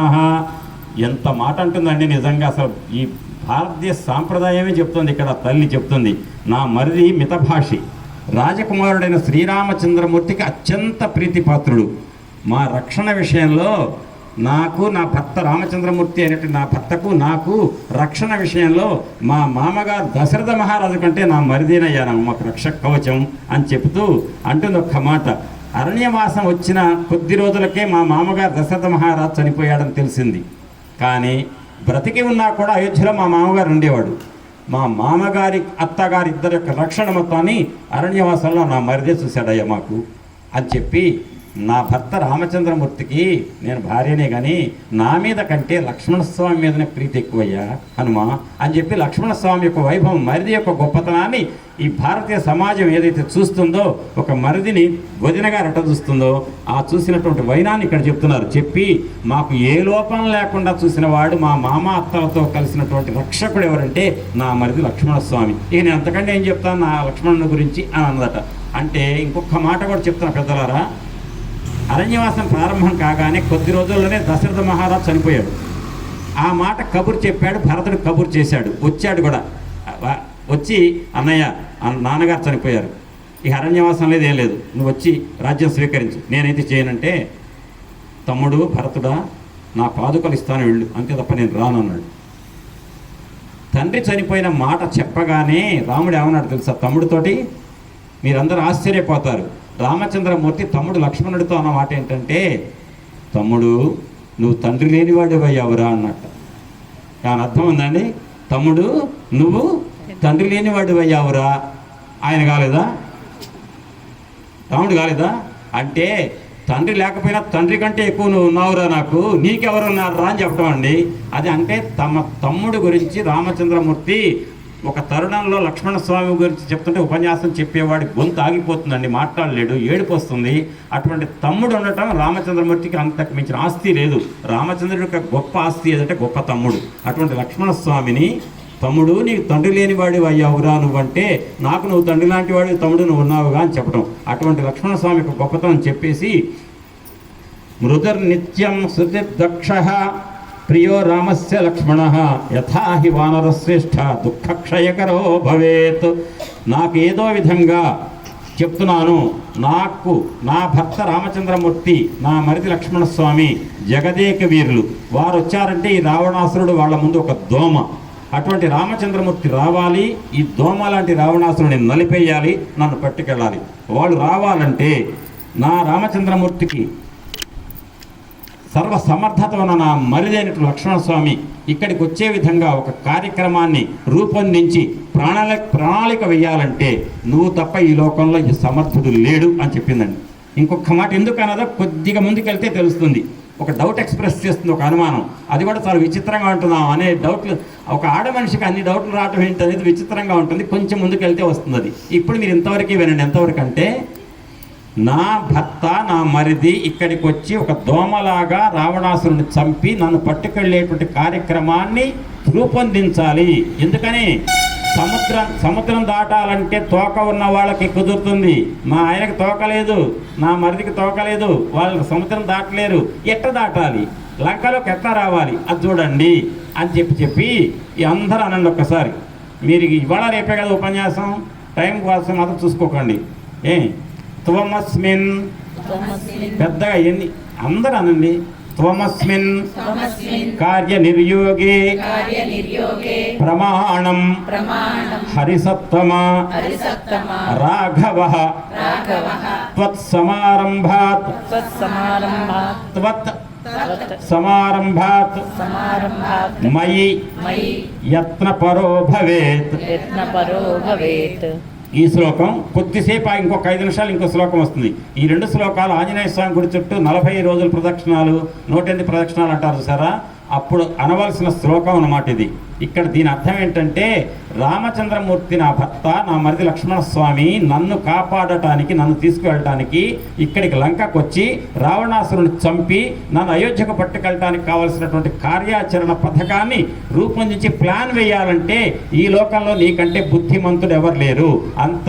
ఎంత మాట అంటుందండి నిజంగా. అసలు ఈ భారతీయ సాంప్రదాయమే చెప్తుంది. ఇక్కడ తల్లి చెప్తుంది, నా మరిది మితభాషి, రాజకుమారుడైన శ్రీరామచంద్రమూర్తికి అత్యంత ప్రీతిపాత్రుడు. మా రక్షణ విషయంలో నాకు, నా భర్త రామచంద్రమూర్తి అయినట్టు నా భర్తకు నాకు రక్షణ విషయంలో మా మామగారు దశరథ మహారాజు కంటే నా మరిదినయ్యాను, మాకు రక్షక కవచం అని చెబుతూ అంటుంది ఒక్క మాట. అరణ్యవాసం వచ్చిన కొద్ది రోజులకే మా మామగారు దశరథ మహారాజు చనిపోయాడని తెలిసింది. కానీ బ్రతికి ఉన్నా కూడా అయోధ్యలో మా మామగారు ఉండేవాడు. మా మామగారి అత్తగారి ఇద్దరి యొక్క రక్షణ మొత్తాన్ని అరణ్యవాసంలో నా మరిదే చూశాడయ్యా మాకు అని చెప్పి, నా భర్త రామచంద్రమూర్తికి నేను భార్యనే కానీ నా మీద కంటే లక్ష్మణస్వామి మీదనే ప్రీతి ఎక్కువయ్యా హనుమ అని చెప్పి లక్ష్మణస్వామి యొక్క వైభవం, మరిది యొక్క గొప్పతనాన్ని ఈ భారతీయ సమాజం ఏదైతే చూస్తుందో, ఒక మరిదిని వదినగా రెట్ట చూస్తుందో ఆ చూసినటువంటి వైనాన్ని ఇక్కడ చెప్తున్నారు. చెప్పి మాకు ఏ లోపం లేకుండా చూసిన వాడు మా మామ అత్తలతో కలిసినటువంటి రక్షకుడు ఎవరంటే నా మరిది లక్ష్మణస్వామి. ఇక నేను అంతకంటే ఏం చెప్తాను నా లక్ష్మణుని గురించి అని అన్నదట. అంటే ఇంకొక మాట కూడా చెప్తున్నా పెద్దలారా. అరణ్యవాసం ప్రారంభం కాగానే కొద్ది రోజుల్లోనే దశరథ మహారాజు చనిపోయాడు. ఆ మాట కబురు చెప్పాడు, భరతుడు కబురు చేశాడు, వచ్చాడు కూడా. వచ్చి అన్నయ్య నాన్నగారు చనిపోయారు, ఈ అరణ్యవాసం లేదు, ఏం లేదు, నువ్వు వచ్చి రాజ్యం స్వీకరించు, నేనైతే చేయనంటే తమ్ముడు భరతుడా నా పాదుకలు ఇస్తాను వెళ్ళు, అంతే తప్ప నేను రానన్నాడు. తండ్రి చనిపోయిన మాట చెప్పగానే రాముడు ఏమన్నాడు తెలుసా తమ్ముడితోటి? మీరందరూ ఆశ్చర్యపోతారు. రామచంద్రమూర్తి తమ్ముడు లక్ష్మణుడితో అన్న మాట ఏంటంటే, తమ్ముడు నువ్వు తండ్రి లేనివాడివయ్యావురా అన్నట్ట. దాని అర్థం ఉందండి. తమ్ముడు నువ్వు తండ్రి లేనివాడివయ్యావురా. ఆయన కాలేదా? రాముడు కాలేదా? అంటే తండ్రి లేకపోయినా తండ్రి కంటే ఎక్కువ నువ్వు ఉన్నావురా, నాకు నీకెవరున్నారా అని చెప్పడం అండి. అది అంటే తమ్ముడు గురించి రామచంద్రమూర్తి ఒక తరుణంలో లక్ష్మణస్వామి గురించి చెప్తుంటే ఉపన్యాసం చెప్పేవాడి గొంతు ఆగిపోతుందండి, మాట్లాడలేడు, ఏడుపు వస్తుంది. అటువంటి తమ్ముడు ఉండటం రామచంద్రమూర్తికి అంతకు మించిన ఆస్తి లేదు. రామచంద్రుడి యొక్క గొప్ప ఆస్తి ఏదంటే గొప్ప తమ్ముడు. అటువంటి లక్ష్మణస్వామిని తమ్ముడు నీకు తండ్రి లేనివాడి అయ్యావురా నువ్వంటే, నాకు నువ్వు తండ్రి లాంటి వాడి తమ్ముడు నువ్వు ఉన్నావుగా అని చెప్పడం. అటువంటి లక్ష్మణస్వామి యొక్క గొప్పతనం చెప్పేసి, మృదుర్నిత్యం శృతిర్దక్ష ప్రియో రామస్య లక్ష్మణ యథా హి వానరశ్రేష్ఠ దుఃఖక్షయకరో భవేత్. నాకు ఏదో విధంగా చెప్తున్నాను, నాకు నా భర్త రామచంద్రమూర్తి, నా మరిది లక్ష్మణస్వామి జగదేక వీరులు, వారు వచ్చారంటే ఈ రావణాసురుడు వాళ్ళ ముందు ఒక దోమ. అటువంటి రామచంద్రమూర్తి రావాలి, ఈ దోమ లాంటి రావణాసురుడిని నలిపేయాలి, నన్ను పట్టుకెళ్ళాలి. వాళ్ళు రావాలంటే నా రామచంద్రమూర్తికి సర్వసమర్థత ఉన్న నా మరిదైనటువంటి లక్ష్మణస్వామి ఇక్కడికి వచ్చే విధంగా ఒక కార్యక్రమాన్ని రూపొందించి ప్రణాళిక వేయాలంటే నువ్వు తప్ప ఈ లోకంలో ఈ సమర్థుడు లేడు అని చెప్పిందండి. ఇంకొక మాట ఎందుకు అన్నదో కొద్దిగా ముందుకెళ్తే తెలుస్తుంది. ఒక డౌట్ ఎక్స్ప్రెస్ చేస్తుంది, ఒక అనుమానం. అది కూడా చాలా విచిత్రంగా ఉంటున్నాం అనే డౌట్లు. ఒక ఆడ మనిషికి అన్ని డౌట్లు రావటం ఏంటి అనేది విచిత్రంగా ఉంటుంది. కొంచెం ముందుకెళ్తే వస్తుంది అది. ఇప్పుడు మీరు ఇంతవరకు వినండి. ఎంతవరకు అంటే, నా భర్త నా మరిది ఇక్కడికి వచ్చి ఒక దోమలాగా రావణాసురుని చంపి నన్ను పట్టుకెళ్ళేటువంటి కార్యక్రమాన్ని రూపొందించాలి. ఎందుకని? సముద్రం దాటాలంటే తోక ఉన్న వాళ్ళకి కుదురుతుంది. మా ఆయనకి తోక లేదు, నా మరిదికి తోక లేదు, వాళ్ళు సముద్రం దాటలేరు. ఎట్ట దాటాలి, లంకలోకి ఎట్లా రావాలి, అది చూడండి అని చెప్పి అందరూ అనండి ఒక్కసారి. మీరు ఇవాళ రేపే కదా ఉపన్యాసం, టైం కోసం మాత్రం చూసుకోకండి. త్వమస్మిన్, పెద్దగా ఎన్ని అందరూ అనండి. త్వమస్మిన్ కార్యనిర్యోగే ప్రమాణం హరిసత్తమ రాఘవ త్వత్సమారంభాత్ మయి యత్నపరో భవేత్. ఈ శ్లోకం కొద్దిసేపు ఇంకొక 5 నిమిషాలు ఇంకో శ్లోకం వస్తుంది. ఈ 2 శ్లోకాలు ఆంజనేయ స్వామి గుడి చుట్టూ 40 రోజుల ప్రదక్షిణాలు, 108 ప్రదక్షిణాలు అంటారు సరే, అప్పుడు అనవలసిన శ్లోకం అన్నమాట ఇది. ఇక్కడ దీని అర్థం ఏంటంటే, రామచంద్రమూర్తి నా భర్త, నా మరిది లక్ష్మణస్వామి నన్ను కాపాడటానికి, నన్ను తీసుకువెళ్ళటానికి ఇక్కడికి లంకకు వచ్చి రావణాసురుని చంపి నన్ను అయోధ్యకు పట్టుకెళ్ళటానికి కావలసినటువంటి కార్యాచరణ పథకాన్ని రూపొందించి ప్లాన్ వేయాలంటే ఈ లోకంలో నీకంటే బుద్ధిమంతుడు ఎవరు లేరు. అంత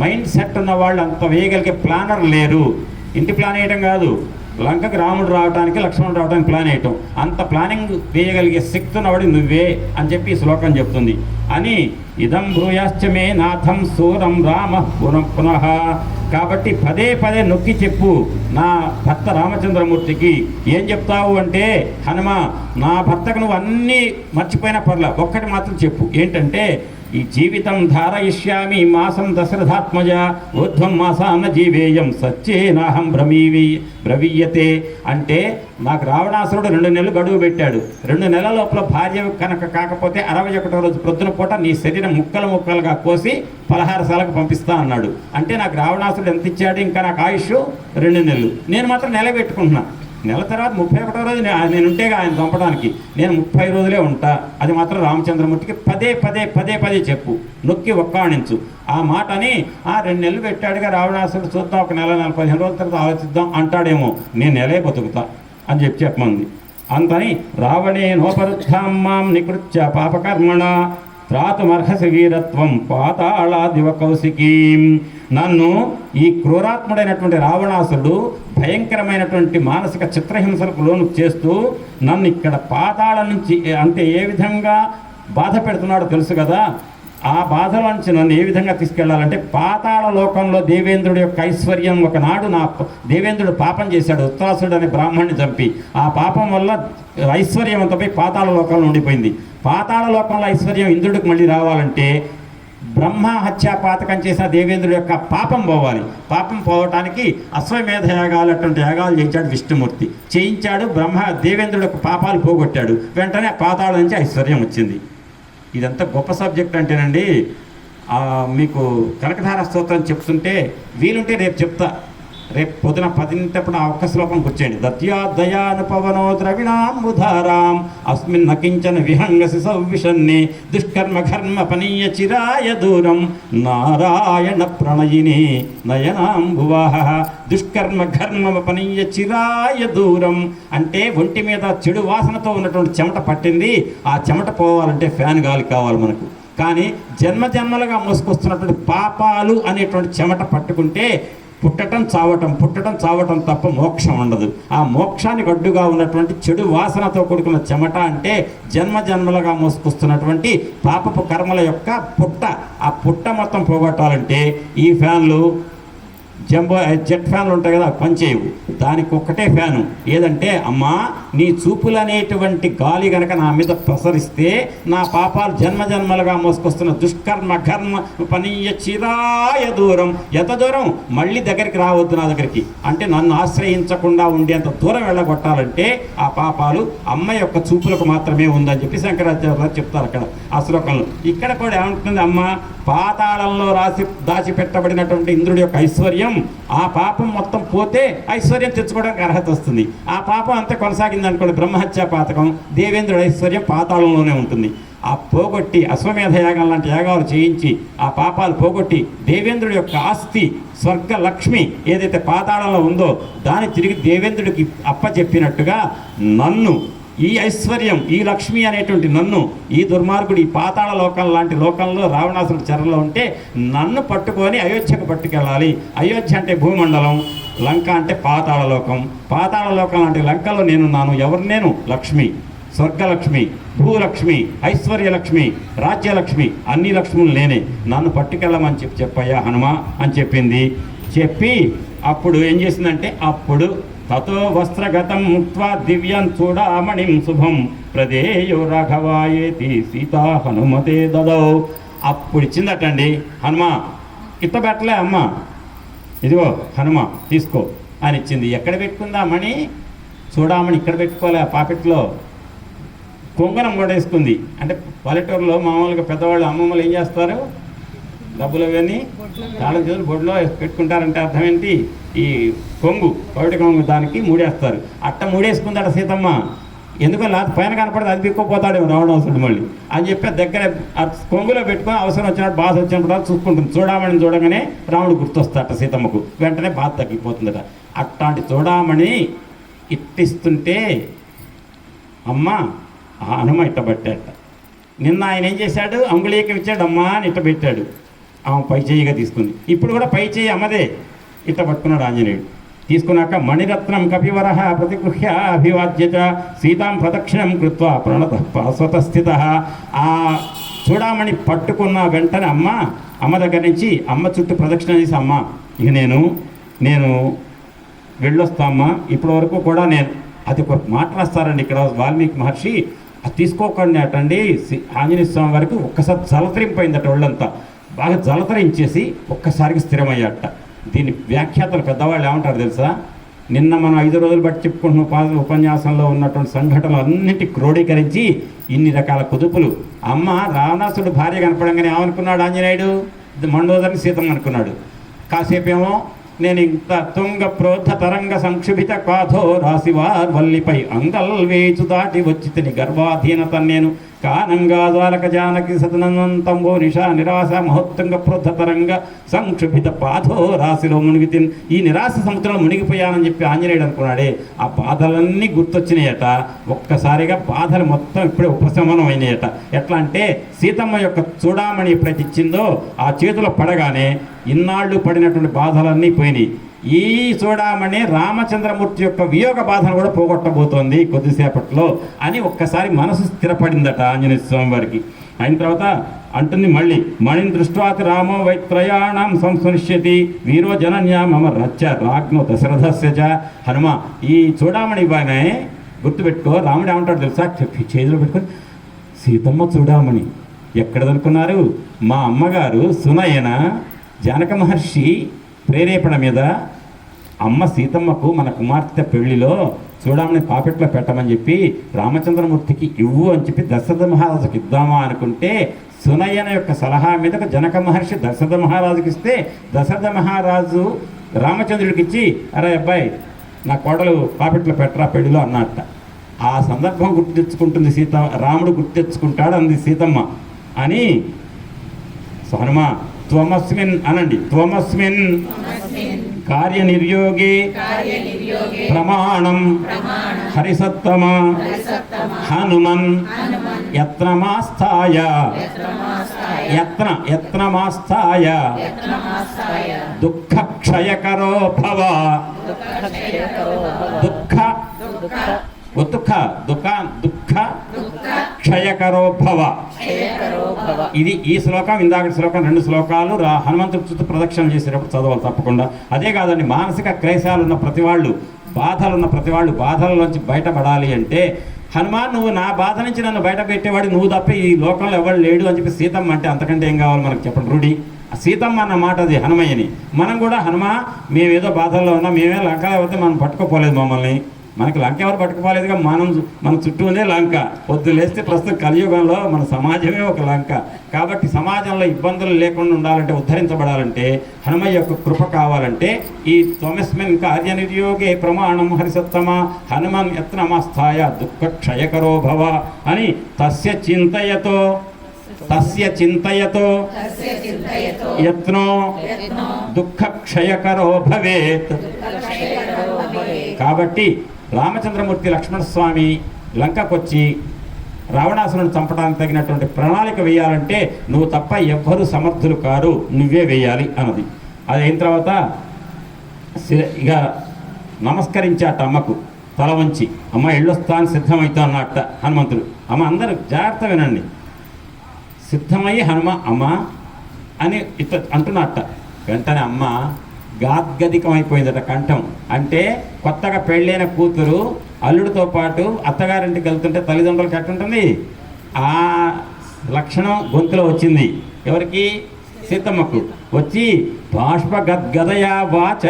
మైండ్ సెట్ ఉన్న వాళ్ళు, అంత వేయగలిగే ప్లానర్ లేరు. ఇంటి ప్లాన్ వేయడం కాదు, లంకకి రాముడు రావడానికి, లక్ష్మణుడు రావడానికి ప్లాన్ వేయటం, అంత ప్లానింగ్ వేయగలిగే శక్తి ఉన్నవాడు నువ్వే అని చెప్పి ఈ శ్లోకం చెప్తుంది. అని ఇదం భూయాశ్చమే నాథం సూరం రామ పునః. కాబట్టి పదే పదే నొక్కి చెప్పు నా భర్త రామచంద్రమూర్తికి. ఏం చెప్తావు అంటే, హనుమ నా భర్తకు నువ్వు అన్నీ మర్చిపోయినా పర్లే, ఒక్కటి మాత్రం చెప్పు. ఏంటంటే, ఈ జీవితం ధారయిష్యామి మాసం దశరథాత్మజ ఊర్ధ్వం మాసాన్న జీవేయం సచ్చేనాహం బ్రవీయతే. అంటే నాకు రావణాసురుడు 2 నెలలు గడువు పెట్టాడు. 2 నెలల లోపల భార్య కనుక కాకపోతే 61వ రోజు ప్రొద్దున పూట నీ శరీరం ముక్కలు ముక్కలుగా కోసి పలహారశాలకు పంపిస్తా అన్నాడు. అంటే నాకు రావణాసురుడు ఎంత ఇచ్చాడు? ఇంకా నాకు ఆయుష్ 2 నెలలు. నేను మాత్రం నెల పెట్టుకుంటున్నా. నెల తర్వాత 31వ రోజు నేను ఉంటేగా ఆయన చంపడానికి, నేను 30 రోజులే ఉంటా. అది మాత్రం రామచంద్రమూర్తికి పదే పదే చెప్పు, నొక్కి ఒక్కాణించు. ఆ మాటని 2 నెలలు పెట్టాడుగా రావణాసురుడు, చూద్దాం ఒక నెల 15 రోజుల తర్వాత ఆలోచిద్దాం అంటాడేమో, నేను నెలే బతుకుతా అని చెప్పమంది. అంతని రావణే నోపరుద్ధాం మాం నికృత్య పాపకర్మణ త్రాతుమర్హసి వీరత్వం పాతాళాదివ కౌశికీం. నన్ను ఈ క్రూరాత్ముడైనటువంటి రావణాసురుడు భయంకరమైనటువంటి మానసిక చిత్రహింసలకు లోను చేస్తూ నన్ను ఇక్కడ పాతాళం నుంచి, అంటే ఏ విధంగా బాధ పెడుతున్నాడో తెలుసు కదా, ఆ బాధల నుంచి నన్ను ఏ విధంగా తీసుకెళ్లాలంటే, పాతాళ లోకంలో దేవేంద్రుడి యొక్క ఐశ్వర్యం, ఒకనాడు దేవేంద్రుడు పాపం చేశాడు, ఉత్తరాసుడు అనే బ్రాహ్మణ్ణి చంపి. ఆ పాపం వల్ల ఐశ్వర్యం అంతా పోయి పాతాళ లోకంలో ఉండిపోయింది. పాతాళ లోకంలో ఐశ్వర్యం ఇంద్రుడికి మళ్ళీ రావాలంటే బ్రహ్మ హత్యా పాతకం చేసిన దేవేంద్రుడి యొక్క పాపం పోవాలి. పాపం పోవటానికి అశ్వమేధ యాగాలు అటువంటి యాగాలు చేయించాడు విష్ణుమూర్తి. చేయించాడు, దేవేంద్రుడి యొక్క పాపాలు పోగొట్టాడు. వెంటనే పాతాళం నుంచి ఐశ్వర్యం వచ్చింది. ఇదంతా గొప్ప సబ్జెక్ట్ అంటేనండి, మీకు కనకధార స్తోత్రం చెప్తుంటే వీలుంటే రేపు చెప్తా. రేపు పొద్దున 10 ఆ ఒక్క శ్లోకం కూర్చోండి. దత్యాదయానుపవనో ద్రవిణాంబుధారాం అస్మిన్ నకించన విహంగసి సౌవిషన్ని దుష్కర్మ ఘర్మ పనీయ చిరాయ దూరం నారాయణ ప్రణయిని నయనాంబువాహ. దుష్కర్మ ఘర్మ పనీయ చిరాయ దూరం అంటే ఒంటి మీద చెడు వాసనతో ఉన్నటువంటి చెమట పట్టింది. ఆ చెమట పోవాలంటే ఫ్యాన్ గాలి కావాలి మనకు. కానీ జన్మలుగా మోసుకొస్తున్నటువంటి పాపాలు అనేటువంటి చెమట పట్టుకుంటే పుట్టటం చావటం తప్ప మోక్షం ఉండదు. ఆ మోక్షానికి అడ్డుగా ఉన్నటువంటి చెడు వాసనతో కూడుకున్న చెమట అంటే జన్మలుగా మోసుకొస్తున్నటువంటి పాపపు కర్మల యొక్క పుట్ట. ఆ పుట్ట మొత్తం పోగొట్టాలంటే ఈ ఫ్యాన్లు, జెట్ ఫ్యాన్లు ఉంటాయి కదా, పనిచేయవు. దానికి ఒక్కటే ఫ్యాను. ఏదంటే, అమ్మా నీ చూపులు అనేటువంటి గాలి గనక నా మీద ప్రసరిస్తే నా పాపాలు జన్మలుగా మోసుకొస్తున్న దుష్కర్మ ఘర్మ పనీయ చిరాయ దూరం. ఎంత దూరం? మళ్ళీ దగ్గరికి రావద్దు నా దగ్గరికి. అంటే నన్ను ఆశ్రయించకుండా ఉండేంత దూరం వెళ్ళగొట్టాలంటే ఆ పాపాలు అమ్మ యొక్క చూపులకు మాత్రమే ఉందని చెప్పి శంకరాచార్య చెప్తారు అక్కడ ఆ శ్లోకంలో. ఇక్కడ కూడా ఏమంటుంది, అమ్మ పాతాళంలో దాచిపెట్టబడినటువంటి ఇంద్రుడి యొక్క ఐశ్వర్యం ఆ పాపం మొత్తం పోతే ఐశ్వర్యం తెచ్చుకోవడానికి అర్హత వస్తుంది. ఆ పాపం అంతా కొనసాగింది అనుకోండి, బ్రహ్మహత్యా పాతకం, దేవేంద్రుడి ఐశ్వర్యం పాతాళంలోనే ఉంటుంది. ఆ పోగొట్టి అశ్వమేధ యాగం లాంటి యాగాలు చేయించి ఆ పాపాలు పోగొట్టి దేవేంద్రుడి యొక్క ఆస్తి స్వర్గ లక్ష్మి ఏదైతే పాతాళంలో ఉందో దాన్ని తిరిగి దేవేంద్రుడికి అప్పచెప్పినట్టుగా నన్ను, ఈ ఐశ్వర్యం, ఈ లక్ష్మి అనేటువంటి నన్ను, ఈ దుర్మార్గుడు ఈ పాతాళ లోకం లాంటి లోకంలో రావణాసురుడి చెరలో ఉంటే నన్ను పట్టుకొని అయోధ్యకు పట్టుకెళ్ళాలి. అయోధ్య అంటే భూమండలం, లంక అంటే పాతాళ లోకం. పాతాళ లోకం లాంటి లంకలో నేనున్నాను. ఎవరు నేను? లక్ష్మి, స్వర్గలక్ష్మి, భూలక్ష్మి, ఐశ్వర్యలక్ష్మి, రాజ్యలక్ష్మి, అన్ని లక్ష్ములు నేనే. నన్ను పట్టుకెళ్ళమని చెప్పయ్యా హనుమ అని చెప్పింది. చెప్పి అప్పుడు ఏం చేసిందంటే, అప్పుడు తతో వస్త్రగతం ముక్త్వా దివ్యం చూడామణిం శుభం ప్రదేయో రాఘవాయేతి సీతా హనుమతే దదౌ. అప్పుడు ఇచ్చిందటండి హనుమ. ఇట్ట పెట్టలే అమ్మ, ఇదిగో హనుమ తీసుకో అని ఇచ్చింది. ఎక్కడ పెట్టుకుందా మణి? చూడామణి ఇక్కడ పెట్టుకోలే, ఆ పాకెట్లో కొంగనం కూడా వేసుకుంది. అంటే పల్లెటూరులో మామూలుగా పెద్దవాళ్ళు అమ్మమ్మలు ఏం చేస్తారు? డబ్బులు అవన్నీ తాళం చేతులు బొడ్లో పెట్టుకుంటారంటే అర్థం ఏంటి? ఈ కొంగు, పవిటి కొంగు దానికి మూడేస్తారు. అట్ట మూడేసుకుందట సీతమ్మ. ఎందుకో లేకపోతే పైన కనపడదు, అది పిక్కపోతాడేమో రావణాసురుడు మళ్ళీ అని చెప్పి దగ్గర ఆ కొంగులో పెట్టుకొని అవసరం వచ్చినట్టు బాధ వచ్చినప్పుడు చూసుకుంటుంది. చూడామణిని చూడగానే రాముడు గుర్తొస్తాడట సీతమ్మకు. వెంటనే బాధ తగ్గిపోతుందట. అట్లాంటి చూడామణి ఇట్టిస్తుంటే అమ్మ హనుమ ఇట్ట పెట్టాట. నిన్న ఆయన ఏం చేశాడు? అంగుళీకం ఇచ్చాడు, అమ్మా అని ఇట్ట పెట్టాడు. ఆమె పై చేయిగా తీసుకుంది. ఇప్పుడు కూడా పై చేయి అమ్మదే. ఇట్ట పట్టుకున్నాడు ఆంజనేయుడు. తీసుకున్నాక మణిరత్నం కపివర ప్రతిగృహ్య అభివాద్యత సీతాం ప్రదక్షిణం కృత్వా ప్రణత స్వతస్థిత. ఆ చూడామణి పట్టుకున్న వెంటనే అమ్మ దగ్గర నుంచి అమ్మ చుట్టూ ప్రదక్షిణ చేసి, అమ్మ ఇక నేను వెళ్ళొస్తా అమ్మ. ఇప్పటి వరకు కూడా నేను అది ఒక మాట రాస్తారండి ఇక్కడ వాల్మీకి మహర్షి. అది తీసుకోకండి అటండి. ఆంజనేయ స్వామి వారికి ఒక్కసారి జలతరింపోయిందట ఒళ్ళంతా. బాగా జలతరించేసి ఒక్కసారికి స్థిరమయ్యాట. దీని వ్యాఖ్యాతలు పెద్దవాళ్ళు ఏమంటారు తెలుసా? నిన్న మనం 5 రోజులు బట్టి చెప్పుకుంటున్న ఉపన్యాసంలో ఉన్నటువంటి సంఘటనలు అన్నింటి క్రోడీకరించి ఇన్ని రకాల కుదుపులు. అమ్మ రావణాసుడు భార్య కనపడంగానే ఏమనుకున్నాడు ఆంజనేయుడు? మండోదరిని సీతమ్మ అనుకున్నాడు. కాసేపేమో నేను ఇంత తుంగ ప్రోద్ధ తరంగ సంక్షుభిత కాథో రాశివార్ వల్లిపై అంగల్ వేచు దాటి వచ్చి తిని గర్భాధీనత నేను కానంగా ద్వారక జానకి సతనంతంబో నిషా నిరాశ మహోత్తుంగ ప్రోద్ధ తరంగ సంక్షుభిత పాథో రాశిలో మునిగి తిని ఈ నిరాశ సముద్రంలో మునిగిపోయానని చెప్పి ఆంజనేయుడు అనుకున్నాడే. ఆ బాధలన్నీ గుర్తొచ్చినాయట. ఒక్కసారిగా బాధలు మొత్తం ఇప్పుడే ఉపశమనం అయినాయట. ఎట్లా అంటే సీతమ్మ యొక్క చూడామణి ఎప్పుడైతే ఇచ్చిందో ఆ చేతిలో పడగానే ఇన్నాళ్ళు పడినటువంటి బాధలన్నీ పోయినాయి. ఈ చూడామణి రామచంద్రమూర్తి యొక్క వియోగ బాధను కూడా పోగొట్టబోతోంది కొద్దిసేపట్లో అని ఒక్కసారి మనసు స్థిరపడిందట ఆంజనేయ స్వామి వారికి. అయిన తర్వాత అంటుంది మళ్ళీ, మణిని దృష్ట్వాతి రామో వైత్రయాణం సంస్మరిష్యతి వీరో జనన్యా మమ రచ్చ రాజ్ఞో దశరథస్య చ. హనుమ ఈ చూడామణి ఇవ్వగానే గుర్తుపెట్టుకో, రాముడు ఏమంటాడు తెలుసా? చేతిలో పెట్టుకొని, సీతమ్మ చూడామణి ఎక్కడదనుకున్నారు? మా అమ్మగారు సునయన జనక మహర్షి ప్రేరేపణ మీద అమ్మ సీతమ్మకు మన కుమార్తె పెళ్లిలో చూడామని పాపెట్లో పెట్టమని చెప్పి రామచంద్రమూర్తికి ఇవ్వు అని చెప్పి దశరథ మహారాజుకి ఇద్దామా అనుకుంటే సునయన యొక్క సలహా మీద జనక మహర్షి దశరథ మహారాజుకి ఇస్తే దశరథ మహారాజు రామచంద్రుడికి ఇచ్చి, అరే అబ్బాయి నా కోడలు పాపెట్లో పెట్టరా పెళ్లిలో అన్నట్ట. ఆ సందర్భం గుర్తు తెచ్చుకుంటుంది రాముడు గుర్తు తెచ్చుకుంటాడు అంది సీతమ్మ అని. హనుమ త్వమస్మిన్ అనండి. త్వమస్మిన్ కార్యనిర్యోగే ప్రమాణం హరిసత్తమ హనుమన్ యత్నమాస్థాయ యత్నమాస్థాయ దుఃఖక్షయకరో భవ. దుఃఖ క్షయకరో భవ. ఇది ఈ శ్లోకం, ఇందాక శ్లోకం, 2 శ్లోకాలు హనుమంతుడి చుట్టూ ప్రదక్షిణ చేసేటప్పుడు చదవాలి తప్పకుండా. అదే కాదండి, మానసిక క్లేశాలున్న ప్రతివాళ్ళు, బాధలున్న ప్రతివాళ్ళు బాధలలోంచి బయటపడాలి అంటే హనుమాన్ నువ్వు నా బాధ నుంచి నన్ను బయట పెట్టేవాడు నువ్వు తప్ప ఈ లోకంలో ఎవరు లేడు అని చెప్పి సీతమ్మ అంటే అంతకంటే ఏం కావాలి మనకు చెప్పండి? రూఢి సీతమ్మ అన్న మాట అది హనుమయ్యని. మనం కూడా హనుమ మేమేదో బాధల్లో ఉన్నా, మేమే లంకలో పోతే మనం పట్టుకోపోలేదు మమ్మల్ని, మనకి లంక ఎవరు పట్టుకుపోలేదుగా, మన చుట్టూ ఉందే లంక. పొద్దు లేస్తే ప్రస్తుతం కలియుగంలో మన సమాజమే ఒక లంక. కాబట్టి సమాజంలో ఇబ్బందులు లేకుండా ఉండాలంటే, ఉద్ధరించబడాలంటే, హనుమయ్య యొక్క కృప కావాలంటే ఈ త్వమస్మిన్ కార్యనిర్యోగే ప్రమాణం హరిసత్తమ హనుమన్ యత్నమస్థాయ దుఃఖ క్షయకరో భవ అని తస్య చింతయతో యత్నో దుఃఖ క్షయకరో భవేత్. కాబట్టి రామచంద్రమూర్తి లక్ష్మణస్వామి లంకకొచ్చి రావణాసురుని చంపడానికి తగినటువంటి ప్రణాళిక వేయాలంటే నువ్వు తప్ప ఎవ్వరూ సమర్థులు కారు, నువ్వే వేయాలి అన్నది. అది అయిన తర్వాత ఇక నమస్కరించాట అమ్మకు తల వంచి. అమ్మ ఎళ్ళొస్తాను సిద్ధమవుతా అన్నట్ట హనుమంతుడు. అమ్మ అందరూ జాగ్రత్త వినండి, సిద్ధమయ్యి హనుమ అమ్మ అని ఇట్లా అంటున్నట్ట. వెంటనే అమ్మ గాద్గదికమైపోయిందట కంఠం. అంటే కొత్తగా పెళ్ళైన కూతురు అల్లుడితో పాటు అత్తగారింటికి వెళ్తుంటే తల్లిదండ్రులకు ఎట్టుంటుంది, ఆ లక్షణం గొంతులో వచ్చింది. ఎవరికి? సీతమ్మకు. వచ్చి బాష్పగద్గదయా వాచ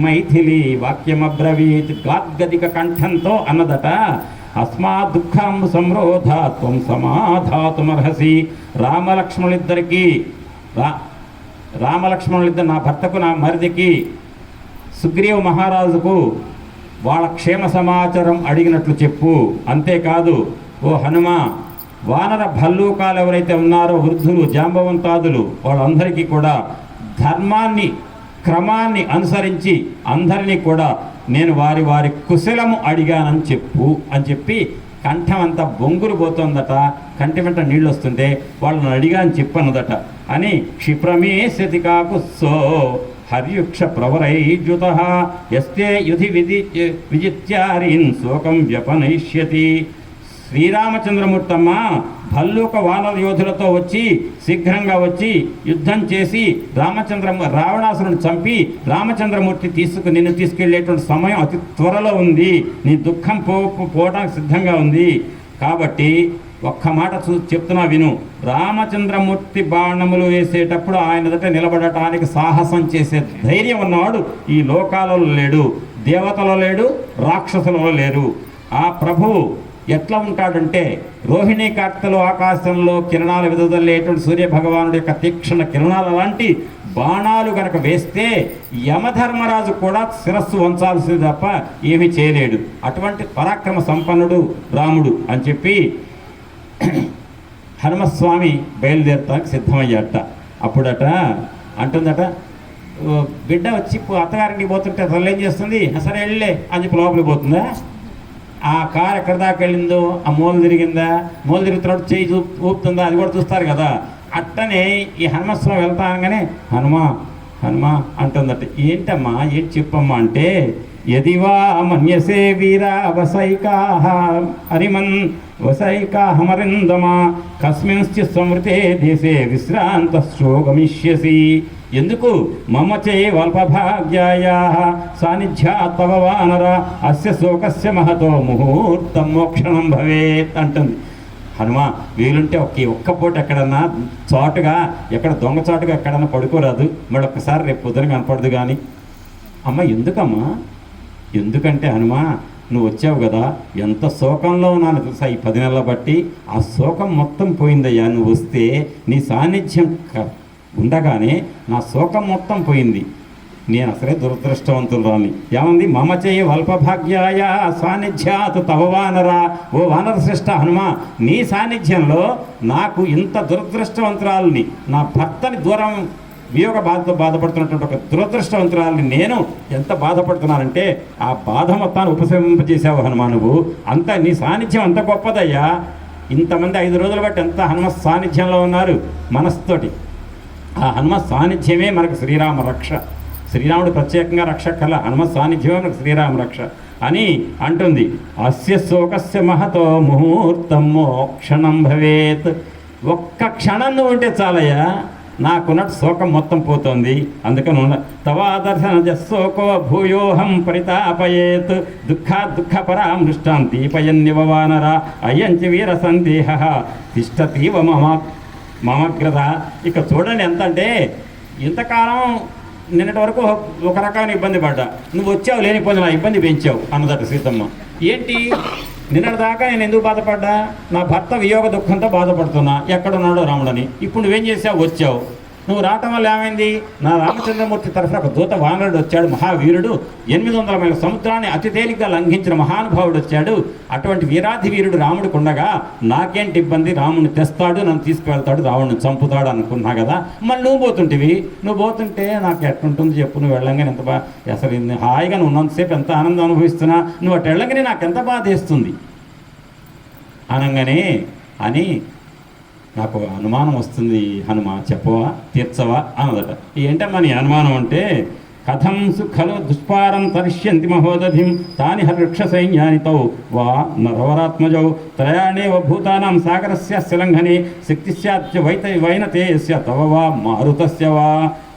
మైథిలి వాక్యమబ్రవీత్. గాద్గదిక కంఠంతో అన్నదట, అస్మా దుఃఖం సంరోధ త్వం సమాధాతుమర్హసి. రామలక్ష్మణులిద్దరు నా భర్తకు, నా మరిదికి, సుగ్రీవ మహారాజుకు వాళ్ళ క్షేమ సమాచారం అడిగినట్లు చెప్పు. అంతేకాదు ఓ హనుమ, వానర భల్లూకాలు ఎవరైతే ఉన్నారో, వృద్ధులు జాంబవంతాదులు, వాళ్ళందరికీ కూడా ధర్మాన్ని క్రమాన్ని అనుసరించి అందరినీ కూడా నేను వారి వారి కుశలము అడిగానని చెప్పు అని చెప్పి కంఠం అంతా బొంగులు పోతుందట. కంటి వెంట నీళ్ళు వస్తుంటే వాళ్ళని అడిగా అని చెప్పన్నదట. అని క్షిప్రమే శతికాకుస్సో హర్యుక్ష ప్రవరైజుత యస్తే యుధి విజిత్యారీన్ శోకం వ్యపనయిష్యతి. శ్రీరామచంద్రమూర్తమ్మ భల్లూక వానర యోధులతో వచ్చి శీఘ్రంగా వచ్చి యుద్ధం చేసి రావణాసురుని చంపి రామచంద్రమూర్తి నిన్ను తీసుకెళ్లేటువంటి సమయం అతి త్వరలో ఉంది. నీ దుఃఖం పోవడానికి సిద్ధంగా ఉంది. కాబట్టి ఒక్క మాట చెప్తున్నా విను. రామచంద్రమూర్తి బాణములు వేసేటప్పుడు ఆయన దగ్గర నిలబడటానికి సాహసం చేసే ధైర్యం ఉన్నవాడు ఈ లోకాలలో లేడు, దేవతలో లేడు, రాక్షసులలో లేరు. ఆ ప్రభువు ఎట్లా ఉంటాడంటే, రోహిణీ కార్తెలు ఆకాశంలో కిరణాలు వెదజల్లేటువంటి సూర్యభగవానుడి యొక్క తీక్షణ కిరణాలు లాంటి బాణాలు గనక వేస్తే యమధర్మరాజు కూడా శిరస్సు వంచాల్సింది తప్ప ఏమీ చేయలేడు. అటువంటి పరాక్రమ సంపన్నుడు రాముడు అని చెప్పి హనుమస్వామి బయలుదేరటానికి సిద్ధమయ్యాట. అప్పుడట అంటుందట, బిడ్డ వచ్చి అత్తగారింటికి పోతుంటే తల్లి ఏం చేస్తుంది, సరే వెళ్ళే అని చెప్పి లోపలికి పోతుందా. ఆ కారు ఎక్కడి దాకా వెళ్ళిందో, ఆ మూల తిరిగిందా, మూల తిరుగుతున్నప్పుడు చేయి ఊపుతుందా, అది కూడా చూస్తారు కదా. అట్టనే ఈ హనుమస్వామి వెళ్తా అనగానే హనుమ అంటుందట. ఏంటమ్మా, ఏంటి చెప్పమ్మా అంటే, యదివా మన్యసే వీర వసైకాహమరిందమా కస్మింశ్చిత్ సంవృతే దేశే విశ్రాంతశ్చో గమిష్యసి. ఎందుకు మమ చైవల్పభాగ్యాయ సాన్నిధ్యాత్ తవ వానర అస్య శోకస్య మహతో ముహూర్తం మోక్షణం భవేత్ అంటుంది. హనుమ వీలుంటే ఒక్క పూట ఎక్కడన్నా చాటుగా, ఎక్కడ దొంగ చాటుగా ఎక్కడన్నా పడుకోరాదు, మళ్ళీ ఒక్కసారి రేపు పొద్దున కనపడదు కానీ. అమ్మ ఎందుకమ్మా? ఎందుకంటే హనుమ నువ్వు వచ్చావు కదా, ఎంత శోకంలో ఉన్నాను తెలుసా ఈ 10 నెలల బట్టి. ఆ శోకం మొత్తం పోయిందయ్యా. నువ్వు వస్తే నీ సాన్నిధ్యం ఉండగానే నా శోకం మొత్తం పోయింది. నేను అసలే దురదృష్టవంతురాని. ఏమంది, మమ చేయ వల్పభాగ్యాయ సాన్నిధ్యాత్ తవ వానర. ఓ వానర శ్రేష్ఠ హనుమ, నీ సాన్నిధ్యంలో నాకు ఇంత దురదృష్టవంతురాలని, నా భర్తని దూరం వియోగ బాధతో బాధపడుతున్నటువంటి ఒక దురదృష్టవంతురాలని నేను ఎంత బాధపడుతున్నానంటే ఆ బాధ మొత్తాన్ని ఉపశమింపజేసావు హనుమ. నువ్వు అంత నీ సాన్నిధ్యం అంత గొప్పదయ్యా. ఇంతమంది 5 రోజులు బట్టి ఎంత హనుమ సాన్నిధ్యంలో ఉన్నారు మనస్తోటి. ఆ హనుమ సాన్నిధ్యమే మనకు శ్రీరామ రక్ష. శ్రీరాముడు ప్రత్యేకంగా రక్ష కల, హనుమ సాన్నిధ్యమే మనకు శ్రీరామ రక్ష అని అంటుంది. అస్య శోకస్య మహతో ముహూర్తం మోక్షణం భవేత్. ఒక్క క్షణం నువ్వు ఉంటే చాలయ్యా, నాకున్నట్టు శోకం మొత్తం పోతుంది. అందుకని తవాదర్శన జశోకో భూయోహం పరితాపయేత్ దుఃఖ పరామృష్టాం దీపయన్నివ వానర అయంచి వీర సందేహ తిష్టతీవ మమగ్రత. ఇక చూడండి ఎంత అంటే, ఇంతకాలం నిన్నటి వరకు ఒక రకమైన ఇబ్బంది పడ్డా, నువ్వు వచ్చావు లేనిపోతే నా ఇబ్బంది పెంచావు అన్నదట సీతమ్మ. ఏంటి నిన్నటి దాకా నేను ఎందుకు బాధపడ్డా? నా భర్త వియోగ దుఃఖంతో బాధపడుతున్నా, ఎక్కడున్నాడో రాముడని. ఇప్పుడు నువ్వేం చేసావు? వచ్చావు. నువ్వు రావటం వల్ల ఏమైంది? నా రామచంద్రమూర్తి తరఫున ఒక దూత వానరుడు వచ్చాడు, మహావీరుడు, 800 మైళ్ళ సముద్రాన్ని అతి తేలిగ్గా లంఘించిన మహానుభావుడు వచ్చాడు. అటువంటి వీరాధి వీరుడు రాముడికి ఉండగా నాకేంటి ఇబ్బంది? రాముడిని తెస్తాడు, నన్ను తీసుకువెళ్తాడు, రావణుని చంపుతాడు అనుకున్నా కదా. మళ్ళీ నువ్వు పోతుంటివి. నువ్వు పోతుంటే నాకు ఎట్లుంటుంది చెప్పు? నువ్వు వెళ్ళంగానే ఎంత అసలు హాయిగా నువ్వు ఉన్నంతసేపు ఎంత ఆనందం అనుభవిస్తున్నా, నువ్వు అటు వెళ్ళగానే నాకు ఎంత బాధ వేస్తుంది అనగానే అని నాకు అనుమానం వస్తుంది. హనుమ చెప్పవా, తీర్చవా అన్నదట. ఏంటమ్మా నీ అనుమానం అంటే, కథం సుఖలు దుష్పారం తరిష్యంతి మహోదధిం తాని హర్వృక్ష సైన్యానితో వా నరవరాత్మజౌ త్రయాణేవ భూతానాం సాగరస్య లంఘనే శక్తిస్యాత్య వైనతేయస్య తవ వా మారుతస్య వా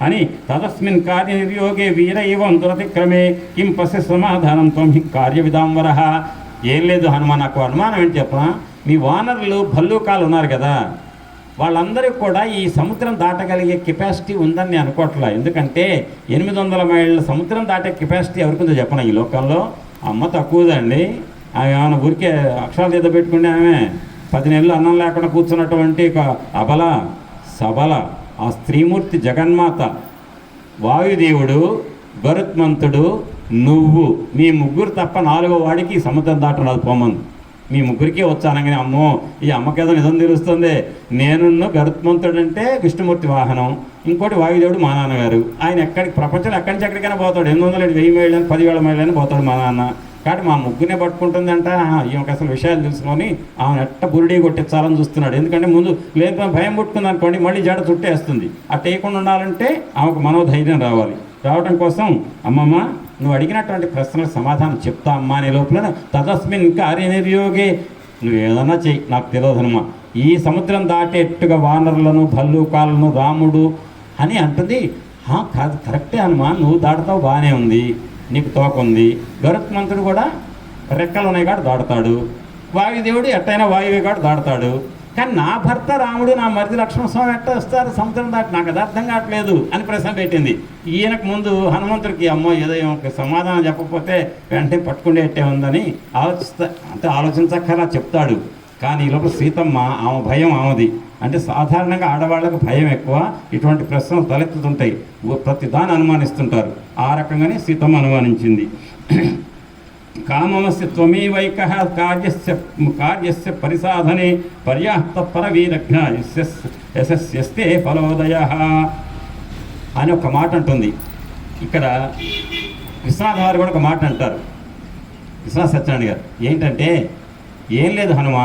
అని తదస్మిన్ కార్యనిర్యోగే వీర ఇవం దురతిక్రమే కిం పశ్య సమాధానం త్వం హి కార్యవిదాంబరః. ఏం లేదు హనుమ, నాకు అనుమానం ఏంటి చెప్పనా? మీ వానరులు భల్లూకాలు ఉన్నారు కదా, వాళ్ళందరికీ కూడా ఈ సముద్రం దాటగలిగే కెపాసిటీ ఉందని నేను అనుకోవట్లా. ఎందుకంటే 800 మైళ్ళ సముద్రం దాటే కెపాసిటీ ఎవరికి ఉందో చెప్పనా ఈ లోకంలో? అమ్మ తక్కువదండి. ఆమె ఏమైనా ఊరికే అక్షరాలు ఏదో పెట్టుకుంటే ఆమె 10 నెలలు అన్నం లేకుండా కూర్చున్నటువంటి ఒక అబల సబల ఆ స్త్రీమూర్తి జగన్మాత, వాయుదేవుడు, గరుత్మంతుడు, నువ్వు, మీ ముగ్గురు తప్ప 4వ వాడికి సముద్రం దాటరాదు పోమంది. మీ ముగ్గురికే వచ్చానగానే అమ్మో ఈ అమ్మకేదో నిజం తెలుస్తుంది. నేనున్న గరుత్మంతుడు అంటే విష్ణుమూర్తి వాహనం, ఇంకోటి వాయుదేవుడు మా నాన్నగారు. ఆయన ఎక్కడికి ప్రపంచంలో ఎక్కడి నుంచి ఎక్కడికైనా పోతాడు, 800 1000 మైళ్ళని 10,000 మైళ్ళని పోతాడు మా నాన్న. కాబట్టి మా ముగ్గురినే పట్టుకుంటుందంట. ఈమెకు అసలు విషయాలు తెలుసుకొని ఆమెను ఎట్ట బురుడీ కొట్టించాలని చూస్తున్నాడు. ఎందుకంటే ముందు లేకపోతే భయం పుట్టుకుంది అనుకోండి, మళ్ళీ జడ చుట్టేస్తుంది. అట్ట వేయకుండా ఉండాలంటే ఆమెకు మనోధైర్యం రావాలి. రావడం కోసం అమ్మమ్మ నువ్వు అడిగినటువంటి ప్రశ్నలకు సమాధానం చెప్తా అమ్మా అనే లోపల తదస్మిన్ కార్యనిర్యోగే నువ్వు ఏదన్నా చెయ్యి, నాకు తెలియదనమ్మా. ఈ సముద్రం దాటేట్టుగా వానరులను భల్లూకాలను రాముడు అని అంటుంది. కాదు కరెక్టే హనుమా, నువ్వు దాటుతావు బాగానే ఉంది, నీకు తోక ఉంది. గరుత్మంతుడు కూడా రెక్కలు ఉన్నాయి కాడు దాడతాడు, వాయుదేవుడు ఎట్టయినా వాయువే కాడు దాడతాడు. కానీ నా భర్త రాముడు, నా మరిది లక్ష్మణస్వామి ఎట్ట వస్తారు సముద్రం దాటి? నాకు అది అర్థం కావట్లేదు అని ప్రశ్న పెట్టింది. ఈయనకు ముందు హనుమంతుడికి అమ్మో ఏదో ఒక సమాధానం చెప్పకపోతే వెంటనే పట్టుకునేట్టే ఉందని ఆలోచించక్కర్లా చెప్తాడు. కానీ ఈ లోపల సీతమ్మ ఆమె భయం ఆమెది. అంటే సాధారణంగా ఆడవాళ్ళకు భయం ఎక్కువ, ఇటువంటి ప్రశ్నలు తలెత్తుతుంటాయి, ప్రతి దాన్ని అనుమానిస్తుంటారు. ఆ రకంగానే సీతమ్మ అనుమానించింది. కామమస్య త్వమేవైకః కార్యస్య పరిసాధనే పర్యాప్త పరవీరజ్ఞ యశస్యస్తే ఫలోదయః అని ఒక మాట అంటుంది. ఇక్కడ విశ్వనాథ వారు కూడా ఒక మాట అంటారు, విశ్వనాథ సత్యనారాయణ గారు. ఏంటంటే, ఏం లేదు హనుమ,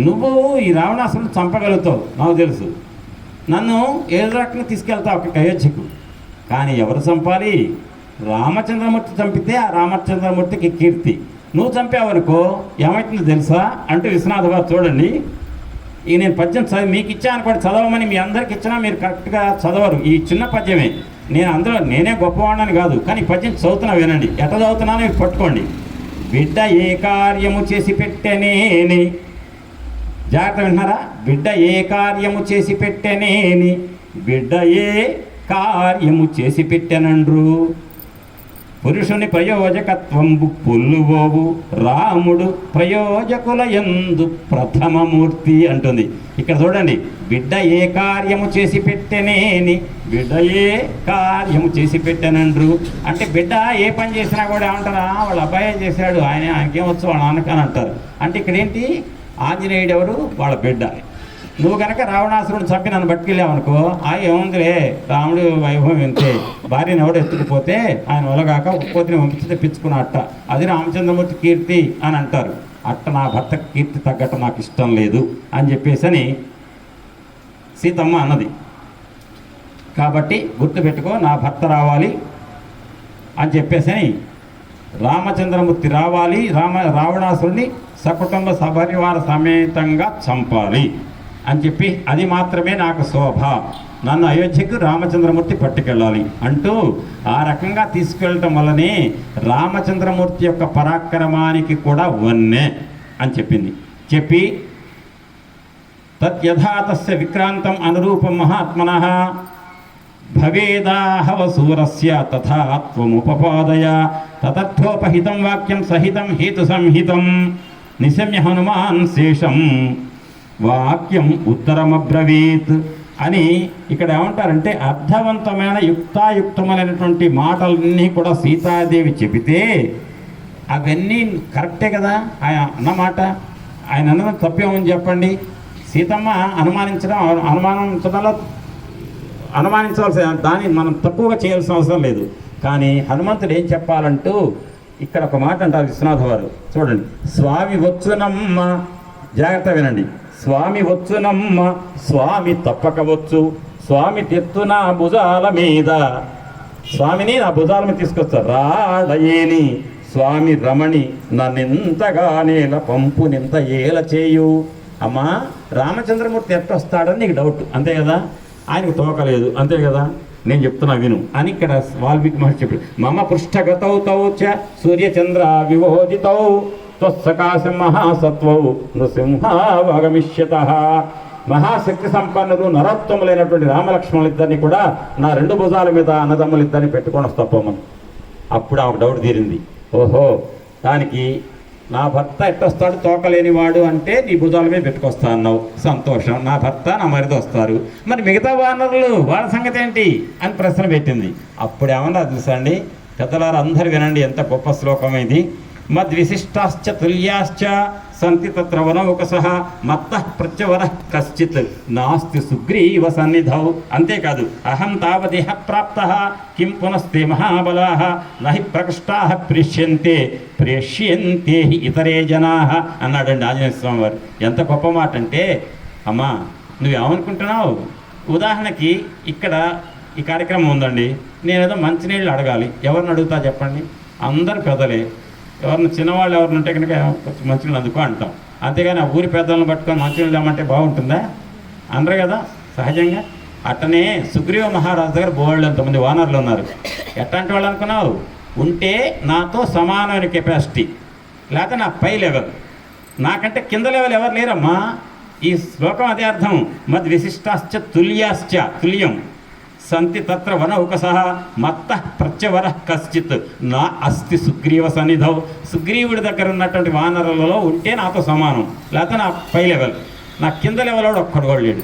నువ్వు ఈ రావణాసురుని చంపగలుగుతావు నాకు తెలుసు, నన్ను ఏదో రకంగా తీసుకెళ్తావు ఒక అయోధ్యకు. కానీ ఎవరు చంపాలి? రామచంద్రమూర్తి చంపితే ఆ రామచంద్రమూర్తికి కీర్తి. నువ్వు చంపావనుకో ఏమైతుందో తెలుసా అంటే విశ్వనాథ వారు చూడండి, ఈ నేను పద్యం చదివి మీకు ఇచ్చా అనుకోండి, చదవమని మీ అందరికి ఇచ్చినా మీరు కరెక్ట్గా చదవరు. ఈ చిన్న పద్యమే, నేనే గొప్పవాడని కాదు, కానీ పద్యం చదువుతున్నా వినండి. ఎట్లా చదువుతున్నానో మీరు పట్టుకోండి. బిడ్డ ఏ కార్యము చేసి పెట్టనేని, జాగ్రత్త వింటున్నారా? బిడ్డ ఏ కార్యము చేసి పెట్టనేని, బిడ్డ ఏ కార్యము చేసి పెట్టెనండ్రు, పురుషుని ప్రయోజకత్వంబు పొల్లువోవు రాముడు ప్రయోజకుల యందు ప్రథమమూర్తి అంటుంది. ఇక్కడ చూడండి, బిడ్డ ఏ కార్యము చేసి పెట్టెనేని, బిడ్డ ఏ కార్యము చేసి పెట్టెనండ్రు అంటే బిడ్డ ఏ పని చేసినా కూడా ఏమంటారా, వాళ్ళ అబ్బాయి చేశాడు, ఆయనకేమొచ్చు వాళ్ళ నాన్నకని అంటారు. అంటే ఇక్కడ ఏంటి, ఆంజనేయుడు ఎవరు? వాళ్ళ బిడ్డ. నువ్వు కనుక రావణాసురుని చంపి నన్ను పట్టుకెళ్ళావనుకో, ఏముందిలే రాముడు వైభవం ఇంతే, భార్యను ఎవడు ఎత్తుకుపోతే ఆయన ఒలగాక ఉత్పత్తిని పంపించి తెప్పించుకున్న అట్ట, అది రామచంద్రమూర్తి కీర్తి అని అంటారు. అట్ట నా భర్త కీర్తి తగ్గట్టు నాకు ఇష్టం లేదు అని చెప్పేసి సీతమ్మ అన్నది. కాబట్టి గుర్తుపెట్టుకో, నా భర్త రావాలి అని చెప్పేసి రామచంద్రమూర్తి రావాలి, రావణాసురుని సకుటుంబ సపరివార సమేతంగా చంపాలి అని చెప్పి, అది మాత్రమే నాకు శోభ, నన్ను అయోధ్యకు రామచంద్రమూర్తి పట్టుకెళ్ళాలి అంటూ ఆ రకంగా తీసుకెళ్ళటం వల్లనే రామచంద్రమూర్తి యొక్క పరాక్రమానికి కూడా వన్నె అని చెప్పింది. చెప్పి తద్యథా తస్య విక్రాంతం అనురూపం మహాత్మనః, భవేదాహవ సూరస్య తథా త్వముపపాదయ తతర్థోపహితం వాక్యం సహితం హేతు సంహితం నిశమ్య హనుమాన్ శేషం వాక్యం ఉత్తరమబ్రవీత్ అని ఇక్కడ ఏమంటారంటే అర్థవంతమైన యుక్తాయుక్తమైనటువంటి మాటలన్నీ కూడా సీతాదేవి చెబితే అవన్నీ కరెక్టే కదా ఆయన అన్నమాట. ఆయన అన్నది తప్పేమని చెప్పండి. సీతమ్మ అనుమానించవలసిన దాన్ని మనం తక్కువగా చేయాల్సిన అవసరం లేదు. కానీ హనుమంతుడు ఏం చెప్పాలంటూ ఇక్కడ ఒక మాట అంటారు విశ్వనాథ వారు. చూడండి, స్వామి వచ్చునమ్మ, జాగ్రత్త వినండి. స్వామి వచ్చునమ్మ, స్వామి తప్పక వచ్చు, స్వామి తెత్తున భుజాల మీద, స్వామిని నా భుజాల మీద తీసుకొస్తారు. రాడయేని స్వామి రమణి నన్నెంతగానేల పంపు నింత ఏల చేయు. అమ్మా, రామచంద్రమూర్తి ఎట్టొస్తాడని నీకు డౌట్ అంతే కదా, ఆయనకు తోకలేదు అంతే కదా, నేను చెప్తున్నా విను అని ఇక్కడ వాల్మీకి మహర్షి చెప్పాడు. మమ పృష్ఠగతౌ తౌ చ సూర్యచంద్ర వివోదితౌ త్వస్సకాశం మహాసత్వౌ నృసింహావగమిష్యత. మహాశక్తి సంపన్నులు నరోత్తములైనటువంటి రామలక్ష్మణులిద్దరిని కూడా నా 2 భుజాల మీద అన్నదమ్ములిద్దరిని పెట్టుకొని వస్తామని. అప్పుడు ఆమెకు డౌట్ తీరింది. ఓహో, దానికి నా భర్త ఎట్టొస్తాడు తోకలేనివాడు అంటే నీ భుజాల మీద పెట్టుకొస్తా అన్నావు, సంతోషం. నా భర్త నా మరిది వస్తారు, మరి మిగతా వానరులు వాళ్ళ సంగతి ఏంటి అని ప్రశ్న పెట్టింది. అప్పుడు ఏమన్నా తెలుసా అండి పెద్దలారు అందరు వినండి, ఎంత గొప్ప శ్లోకం ఇది. మద్విశిష్టాశ్చ తుల్యాశ్చ సంతి తత్ర వనౌకసః మత్తః ప్రత్యవరః కశ్చిత్ నాస్తి సుగ్రీవ సన్నిధౌ. అంతేకాదు, అహం తావదేహ ప్రాప్తః కిం పునస్తే మహాబలాః నహి ప్రకృష్టాః ప్రేష్యంతే హి ఇతరే జనాః అన్నాడండి ఆంజనేయ స్వామి వారు. ఎంత గొప్ప మాట అంటే, అమ్మా నువ్వేమనుకుంటున్నావు, ఉదాహరణకి ఇక్కడ ఈ కార్యక్రమం ఉందండి, నేనేదో మంచినీళ్ళు అడగాలి, ఎవరిని అడుగుతా చెప్పండి? అందరు పెద్దలే. ఎవరిని చిన్నవాళ్ళు ఎవరిని ఉంటే కనుక కొంచెం మంచినీళ్ళు అందుకో అంటాం, అంతేగాని ఆ ఊరి పెద్దలను పట్టుకొని మంచినీళ్ళు తెమ్మంటే బాగుంటుందా? అనరు కదా సహజంగా. అట్టనే సుగ్రీవ మహారాజు దగ్గర బోళ్ళు ఎంతమంది వానరులు ఉన్నారు. ఎట్లాంటి వాళ్ళు అనుకున్నావు? ఉంటే నాతో సమానమైన కెపాసిటీ, లేకపోతే నా పై లెవెల్, నాకంటే కింద లెవెల్ ఎవరు లేరమ్మా. ఈ శ్లోకం అదే అర్థం. మద్ విశిష్టాశ్చ తుల్యాశ్చ, తుల్యం సంతి తత్ర వనౌకసః మత్తః ప్రత్యవరః కశ్చిత్ నా అస్తి సుగ్రీవ సన్నిధౌ. సుగ్రీవుడి దగ్గర ఉన్నటువంటి వానరులలో ఉంటే నాతో సమానం, లేకపోతే నా పై లెవెల్, నా కింద లెవెల్ ఒక్కడు కూడా లేడు.